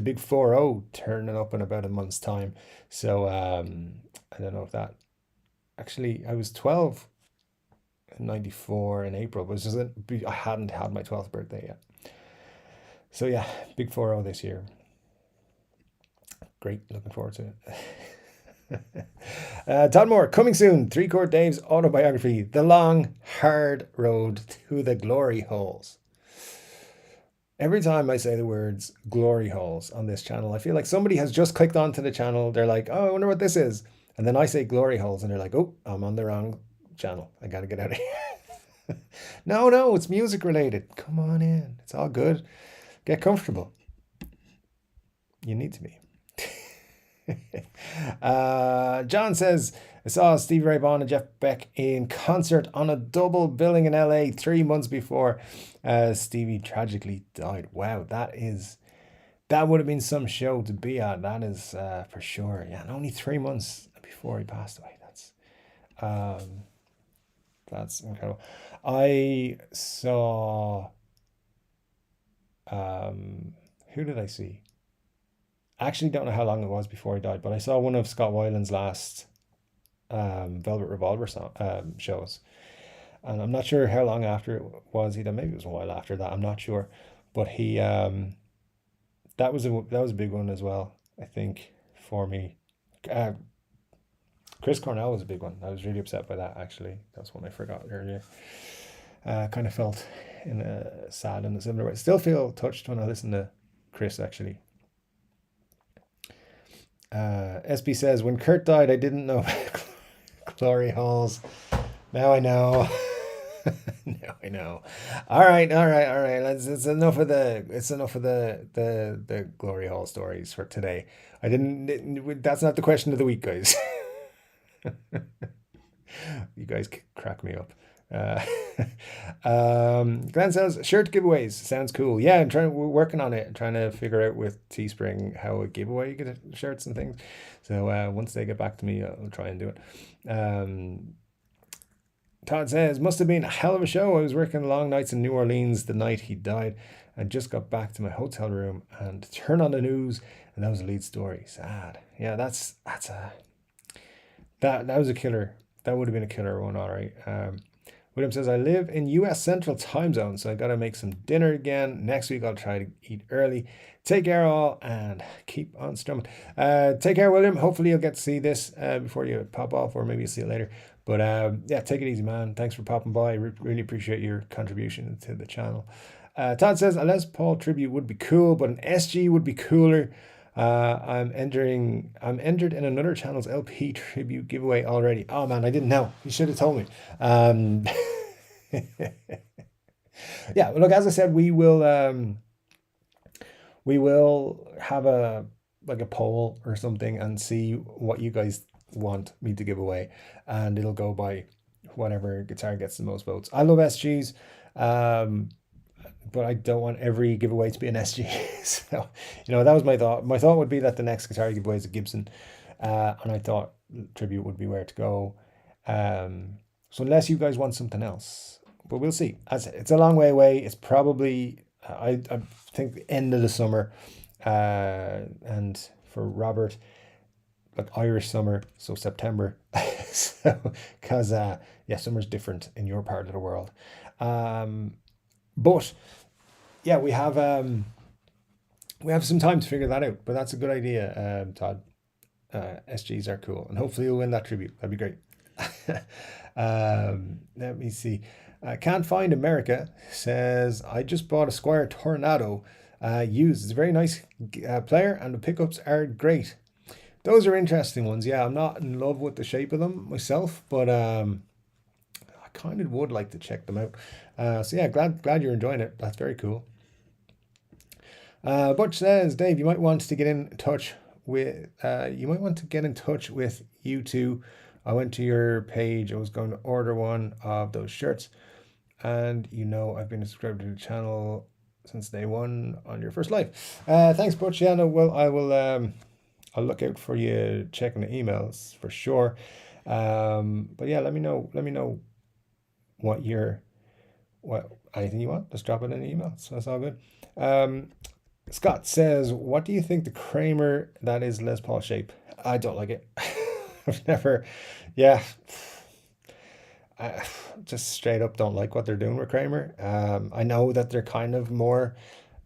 big 4-0 turning up in about a month's time. So I don't know if that actually, I was 12 in 94 in April, but I hadn't had my 12th birthday yet. So yeah, big 4-0 this year. Great, looking forward to it. Todd Moore, coming soon. Chord Dave's autobiography, The Long, Hard Road to the Glory Holes. Every time I say the words glory holes on this channel, I feel like somebody has just clicked onto the channel. They're like, oh, I wonder what this is. And then I say glory holes and they're like, oh, I'm on the wrong channel. I got to get out of here. No, it's music related. Come on in. It's all good. Get comfortable. You need to be. John says, I saw Stevie Ray Vaughan and Jeff Beck in concert on a double billing in LA 3 months before Stevie tragically died. Wow, that would have been some show to be at. That is for sure. Yeah, and only 3 months before he passed away. That's incredible. I saw who did I see? I actually don't know how long it was before he died, but I saw one of Scott Weiland's last Velvet Revolver shows, and I'm not sure how long after it was either. Maybe it was a while after that. I'm not sure, but he that was a big one as well, I think, for me. Chris Cornell was a big one. I was really upset by that, actually. That's one I forgot earlier. Kind of felt sad in a similar way. Still feel touched when I listen to Chris, actually. SB says, when Kurt died, I didn't know about glory holes. Now I know. Now I know. All right. It's enough of the glory hole stories for today. That's not the question of the week, guys. You guys crack me up. Glenn says, shirt giveaways sounds cool. Yeah, we're working on it, trying to figure out with Teespring how a giveaway you get shirts and things. So once they get back to me, I'll try and do it. Todd says, must have been a hell of a show. I was working long nights in New Orleans the night he died. I just got back to my hotel room and turned on the news, and that was the lead story. Sad. Yeah, that was a killer. That would have been a killer one, all right. William says, I live in US Central Time Zone, so I got to make some dinner again. Next week, I'll try to eat early. Take care, all, and keep on strumming. Take care, William. Hopefully, you'll get to see this before you pop off, or maybe you'll see it later. But yeah, take it easy, man. Thanks for popping by. Really appreciate your contribution to the channel. Todd says, a Les Paul tribute would be cool, but an SG would be cooler. I'm entered in another channel's LP tribute giveaway already. Oh man, I didn't know. You should have told me. Yeah, look, as I said, we will have a poll or something and see what you guys want me to give away, and it'll go by whatever guitar gets the most votes. I love SGs. but I don't want every giveaway to be an SG. So, that was my thought. My thought would be that the next guitar giveaway is a Gibson, and I thought tribute would be where to go. So unless you guys want something else, but we'll see. As it's a long way away. It's probably I think the end of the summer, and for Robert, like Irish summer, so September. So because summer's different in your part of the world. But yeah, we have some time to figure that out. But that's a good idea, Todd. SGs are cool, and hopefully you'll win that tribute. That'd be great. Let me see. Can't Find America says, I just bought a Squire Tornado used. It's a very nice player, and the pickups are great. Those are interesting ones. Yeah, I'm not in love with the shape of them myself, but I kind of would like to check them out. So yeah, glad you're enjoying it. That's very cool. Butch says, Dave, you might want to get in touch with you two. I went to your page. I was going to order one of those shirts, and I've been subscribed to the channel since day one on your first live. Thanks, Butch. Yeah, no, well, I'll look out for you checking the emails for sure. But yeah, let me know what anything you want. Just drop it in the email. So that's all good. Scott says, what do you think the Kramer that is Les Paul shape? I don't like it. I've never, yeah, I just straight up don't like what they're doing with Kramer. I know that they're kind of more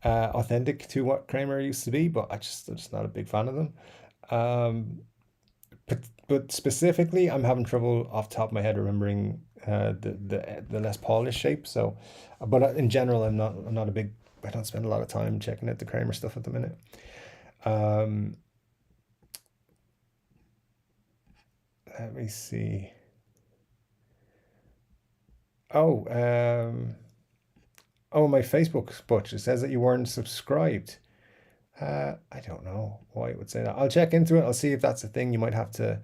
authentic to what Kramer used to be, but I'm just not a big fan of them. But specifically, I'm having trouble off the top of my head remembering the Les Paulish shape. So, but in general, I don't spend a lot of time checking out the Kramer stuff at the minute. Let me see. Oh, my Facebook, Butch. It says that you weren't subscribed. I don't know why it would say that. I'll check into it. I'll see if that's a thing. You might have to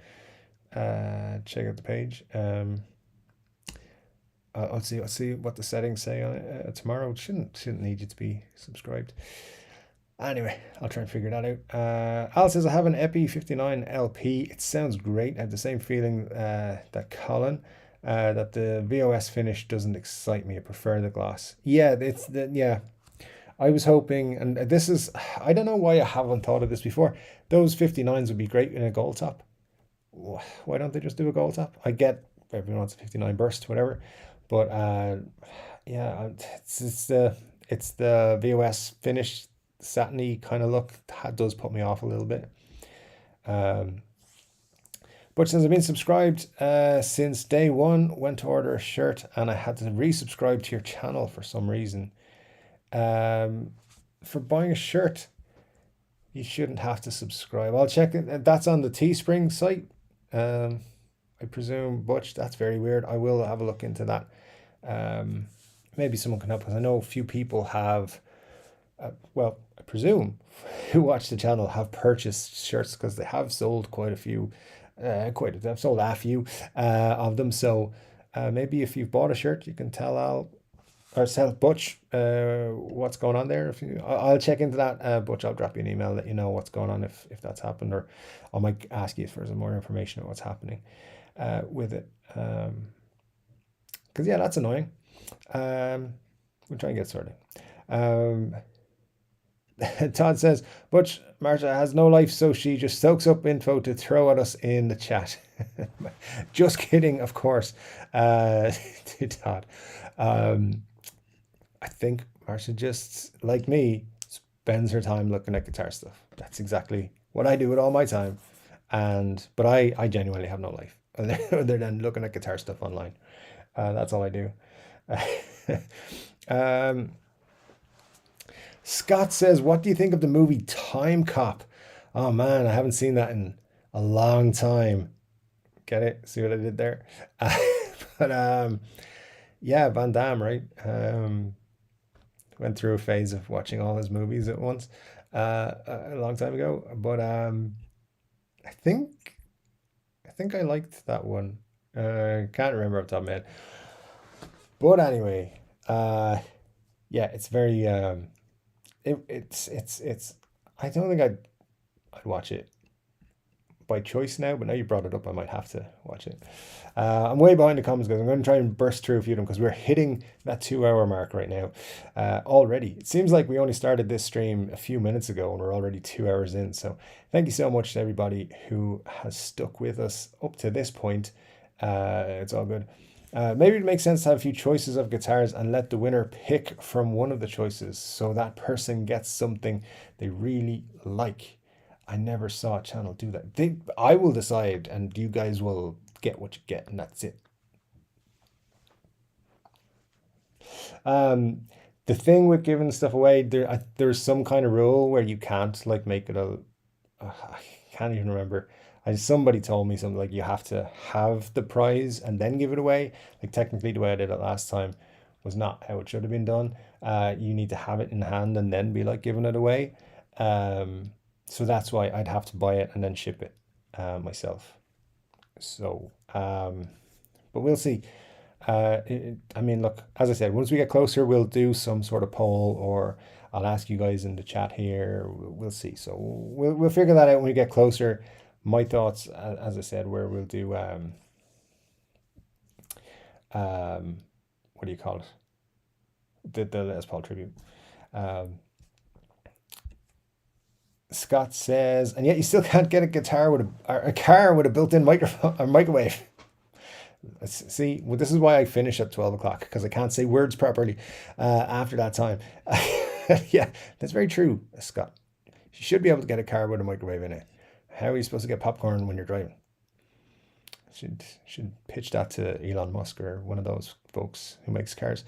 check out the page. I'll see what the settings say on it tomorrow. It shouldn't need you to be subscribed. Anyway, I'll try and figure that out. Al says, I have an Epi 59 LP. It sounds great. I have the same feeling that Colin, that the VOS finish doesn't excite me. I prefer the gloss. Yeah, I was hoping, and this is, I don't know why I haven't thought of this before. Those 59s would be great in a gold top. Why don't they just do a gold top? I get everyone wants a 59 burst, whatever. But yeah, it's the VOS finish, satiny kind of look that does put me off a little bit. But since I've been subscribed since day one, went to order a shirt and I had to resubscribe to your channel for some reason. For buying a shirt, you shouldn't have to subscribe. I'll check it. That's on the Teespring site. I presume, Butch. That's very weird. I will have a look into that. Maybe someone can help us. I know a few people have, well, I presume, who watch the channel have purchased shirts because they have sold quite a few. They've sold a few of them. So maybe if you've bought a shirt, you can tell Al or tell Butch what's going on there. I'll check into that. Butch, I'll drop you an email, let you know what's going on if that's happened, or I might ask you for some more information on what's happening with it. Because yeah, that's annoying. We'll try and get sorted. Todd says, Butch, Marta has no life, so she just soaks up info to throw at us in the chat. Just kidding, of course. To Todd. I think Marcia, just like me, spends her time looking at guitar stuff. That's exactly what I do with all my time. But I genuinely have no life other than looking at guitar stuff online. That's all I do. Scott says, what do you think of the movie Time Cop? Oh man, I haven't seen that in a long time. Get it? See what I did there? But yeah, Van Damme, right? Went through a phase of watching all his movies at once a long time ago. But I think I liked that one. Can't remember off the top of my head. But anyway, yeah, it's very it's I don't think I'd watch it by choice now, but now you brought it up, I might have to watch it. I'm way behind the comments, guys. I'm going to try and burst through a few of them because we're hitting that 2 hour mark right now already. It seems like we only started this stream a few minutes ago and we're already 2 hours in. So thank you so much to everybody who has stuck with us up to this point. It's all good. Maybe it makes sense to have a few choices of guitars and let the winner pick from one of the choices so that person gets something they really like. I never saw a channel do that. I will decide and you guys will get what you get and that's it. The thing with giving stuff away, there's some kind of rule where you can't like make it I can't even remember. Somebody told me something like you have to have the prize and then give it away. Like technically the way I did it last time was not how it should have been done. You need to have it in hand and then be like giving it away. So that's why I'd have to buy it and then ship it myself. So, but we'll see. I mean, look, as I said, once we get closer, we'll do some sort of poll or I'll ask you guys in the chat here. We'll see. So we'll figure that out when we get closer. My thoughts, as I said, where we'll do what do you call it? The Les Paul tribute. Scott says, and yet you still can't get a guitar with a car with a built-in microphone or microwave. See, well, this is why I finish at 12 o'clock because I can't say words properly after that time. Yeah, that's very true, Scott. You should be able to get a car with a microwave in it. How are you supposed to get popcorn when you're driving? Should pitch that to Elon Musk or one of those folks who makes cars.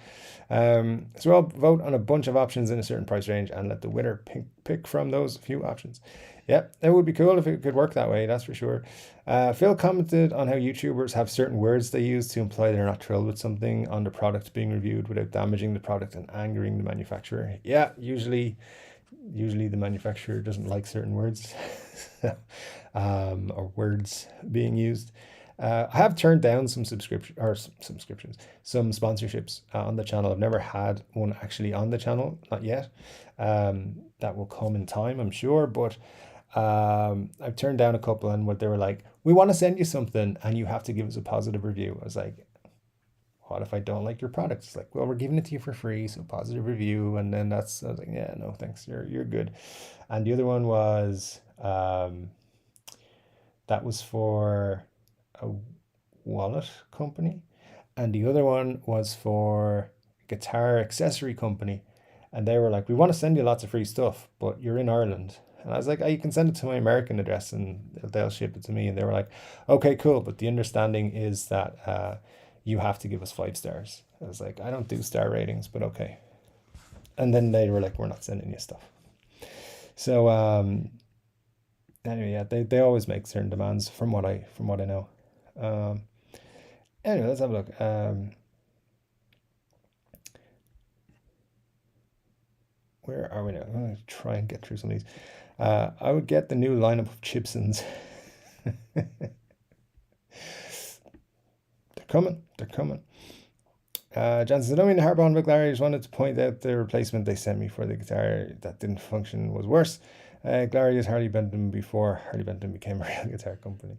So I'll vote on a bunch of options in a certain price range and let the winner pick from those few options. Yep, it would be cool if it could work that way, that's for sure. Phil commented on how YouTubers have certain words they use to imply they're not thrilled with something on the product being reviewed without damaging the product and angering the manufacturer. Yeah, usually the manufacturer doesn't like certain words or words being used. I have turned down some subscriptions, some sponsorships on the channel. I've never had one actually on the channel, not yet. That will come in time, I'm sure, but I've turned down a couple and what they were like, we want to send you something and you have to give us a positive review. I was like, what if I don't like your product? It's like, well, we're giving it to you for free, so positive review. And then I was like, yeah, no, thanks, you're good. And the other one was that was for a wallet company, and the other one was for a guitar accessory company, and they were like, we want to send you lots of free stuff, but you're in Ireland. And I was like, oh, you can send it to my American address and they'll ship it to me. And they were like, okay, cool, but the understanding is that you have to give us 5 stars. I was like, I don't do star ratings, but okay. And then they were like, we're not sending you stuff. So anyway, yeah, they always make certain demands from what I know. Anyway, let's have a look. Where are we now? I'm going to try and get through some of these. I would get the new lineup of Gibsons. They're coming. Johnson said, I don't mean to harp on, but Larry, I just wanted to point out the replacement they sent me for the guitar that didn't function was worse. Gallagher used Harley Benton before Harley Benton became a real guitar company.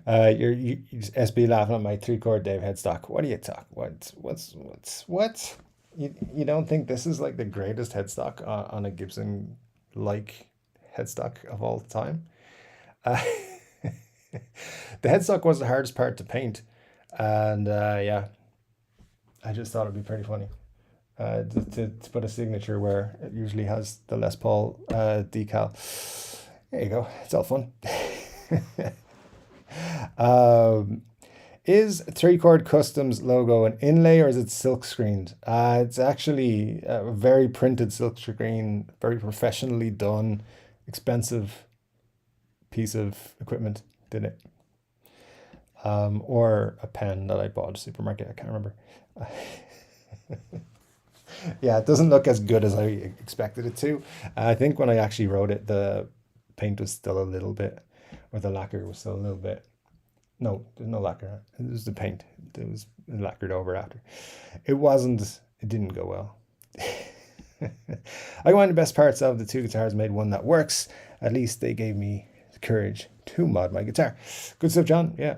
You're SB laughing at my 3-chord Dave headstock. What do you talk? What? You don't think this is like the greatest headstock on a Gibson like headstock of all time? The headstock was the hardest part to paint, and yeah, I just thought it'd be pretty funny to put a signature where it usually has the Les Paul decal. There you go. It's all fun. Is 3-chord Customs logo an inlay or is it silk screened? It's actually a very printed silk screen, very professionally done, expensive piece of equipment, did it? Or a pen that I bought at a supermarket, I can't remember. Yeah, it doesn't look as good as I expected it to. I think when I actually wrote it, the paint was still a little bit, or the lacquer was still a little bit No, there's no lacquer. It was the paint. It was lacquered over after. It didn't go well. I find the best parts of the two guitars made one that works. At least they gave me the courage to mod my guitar. Good stuff, John. Yeah.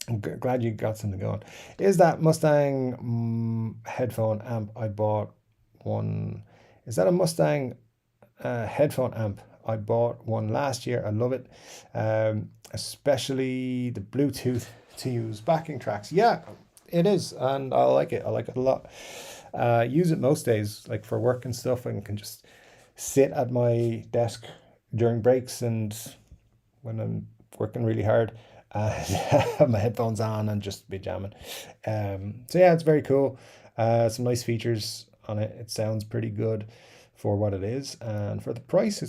I'm glad you got something going. Is that Mustang headphone amp I bought one? Is that a Mustang headphone amp? I bought one last year. I love it, especially the Bluetooth to use backing tracks. Yeah, it is, and I like it. I like it a lot. Use it most days, like for work and stuff, and can just sit at my desk during breaks and when I'm working really hard. Have my headphones on and just be jamming. So yeah, it's very cool. Some nice features on it. It sounds pretty good for what it is, and for the price,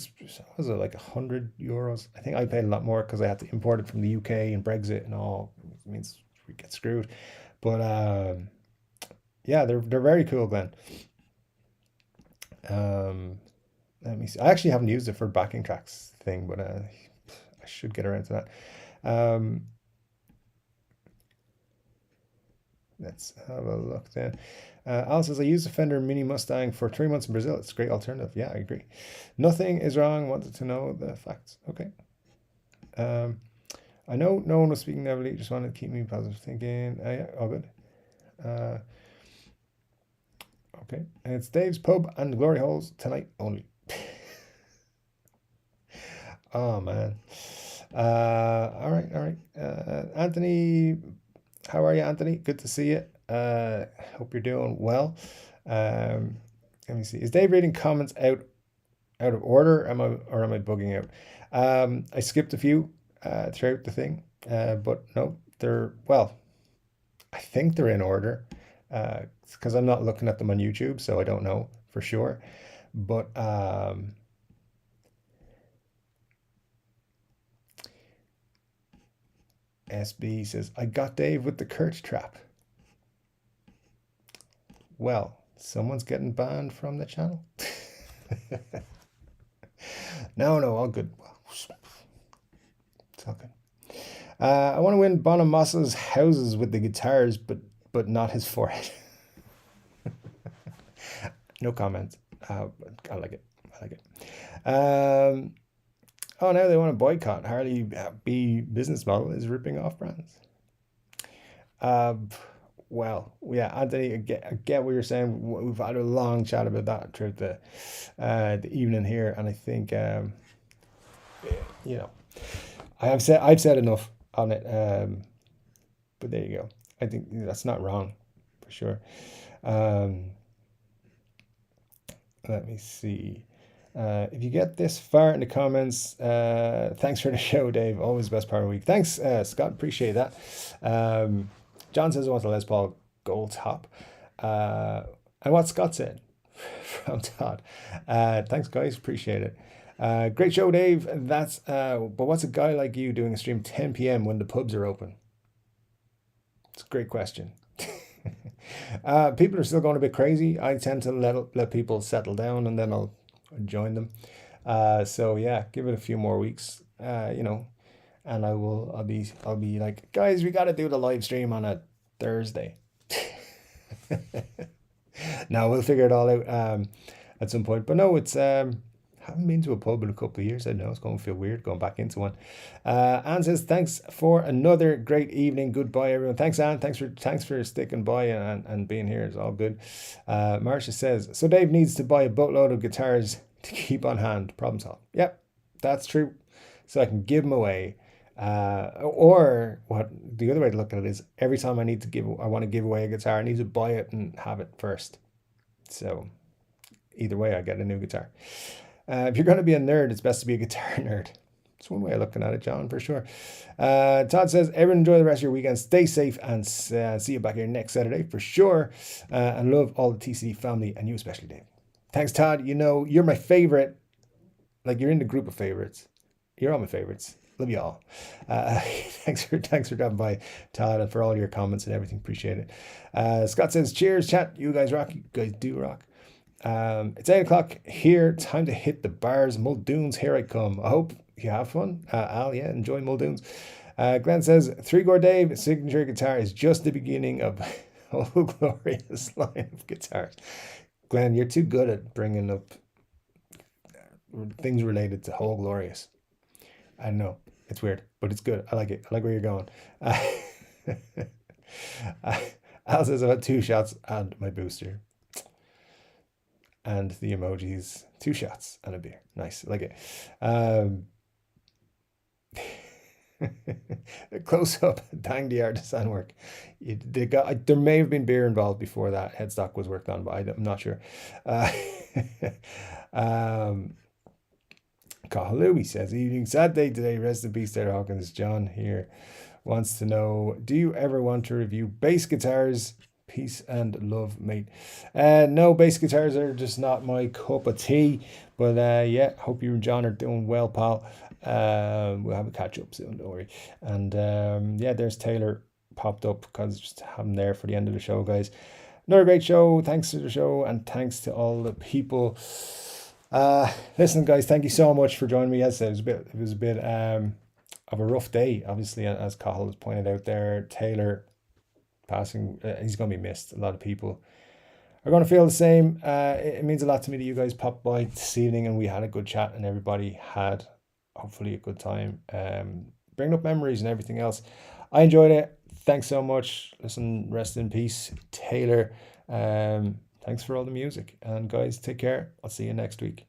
was it like €100? I think I paid a lot more because I had to import it from the UK and Brexit and all. It means we get screwed. But yeah, they're very cool, Glenn. Let me see. I actually haven't used it for backing tracks thing, but I should get around to that. Let's have a look then. Al says, I used a Fender Mini Mustang for 3 months in Brazil. It's a great alternative. Yeah, I agree. Nothing is wrong. Wanted to know the facts. Okay. I know no one was speaking negatively. Just wanted to keep me positive thinking. Yeah, all good. Okay. And it's Dave's Pub and Glory Holes tonight only. Oh, man. All right. Anthony, how are you, Anthony? Good to see you. Hope you're doing well. Let me see. Is Dave reading comments out of order? Am I bugging out? I skipped a few throughout the thing, but no, I think they're in order. Because I'm not looking at them on YouTube, so I don't know for sure. But SB says, I got Dave with the Kurt trap. Well, someone's getting banned from the channel. No, all good. It's all good. I want to win Bonamossa's houses with the guitars, but not his forehead. No comments. I like it. Oh, now they want to boycott. Harley B business model is ripping off brands. Well, yeah, Anthony, I get what you're saying. We've had a long chat about that throughout the evening here, and I think I've said enough on it. But there you go. I think that's not wrong, for sure. Let me see. If you get this far in the comments, thanks for the show, Dave. Always the best part of the week. Thanks, Scott. Appreciate that. John says he wants a Les Paul Gold Top. And what Scott said from Todd. Thanks, guys. Appreciate it. Great show, Dave. But what's a guy like you doing a stream 10 p.m. when the pubs are open? It's a great question. People are still going a bit crazy. I tend to let people settle down and then I'll join them. So yeah, give it a few more weeks, and I'll be like, guys, we got to do the live stream on a Thursday. Now we'll figure it all out at some point. But no, it's haven't been to a pub in a couple of years. I know it's going to feel weird going back into one. Anne says, thanks for another great evening. Goodbye, everyone. Thanks, Anne. Thanks for sticking by and being here. It's all good. Marcia says, so Dave needs to buy a boatload of guitars to keep on hand. Problem solved. Yep, that's true. So I can give them away. Or what the other way to look at it is, every time I want to give away a guitar, I need to buy it and have it first. So either way, I get a new guitar. If you're going to be a nerd, it's best to be a guitar nerd. It's one way of looking at it, John, for sure. Todd says, everyone enjoy the rest of your weekend. Stay safe and see you back here next Saturday for sure. And love all the TCD family and you especially, Dave. Thanks, Todd. You're my favorite. Like, you're in the group of favorites. You're all my favorites. Love you all. Thanks for dropping by, Todd, and for all your comments and everything. Appreciate it. Scott says, cheers, chat. You guys rock. You guys do rock. It's 8 o'clock here. Time to hit the bars. Muldoons, here I come. I hope you have fun. Al, yeah, enjoy Muldoons. Glenn says, 3-chord Dave, signature guitar is just the beginning of a whole glorious line of guitars. Glenn, you're too good at bringing up things related to whole glorious. I know, it's weird, but it's good. I like it. I like where you're going. Al says, I got 2 shots and my booster. And the emojis, 2 shots and a beer. Nice, I like it. Close up, dang the art design work. There may have been beer involved before that headstock was worked on, but I'm not sure. Kahalui says, evening, sad day today, rest in peace Taylor Hawkins. John here wants to know, do you ever want to review bass guitars? Peace and love, mate. No, bass guitars are just not my cup of tea, but yeah, hope you and John are doing well, pal. We'll have a catch up soon, don't worry. And yeah, there's Taylor popped up because just have him there for the end of the show, guys. Another great show. Thanks to the show and thanks to all the people. Listen, guys, thank you so much for joining me. As I said, it was a bit of a rough day, obviously, as Cahill has pointed out there. Taylor passing, he's going to be missed. A lot of people are going to feel the same. It means a lot to me that you guys popped by this evening and we had a good chat and everybody had hopefully a good time, bringing up memories and everything else. I enjoyed it. Thanks so much. Listen, rest in peace, Taylor. Thanks for all the music, and guys, take care. I'll see you next week.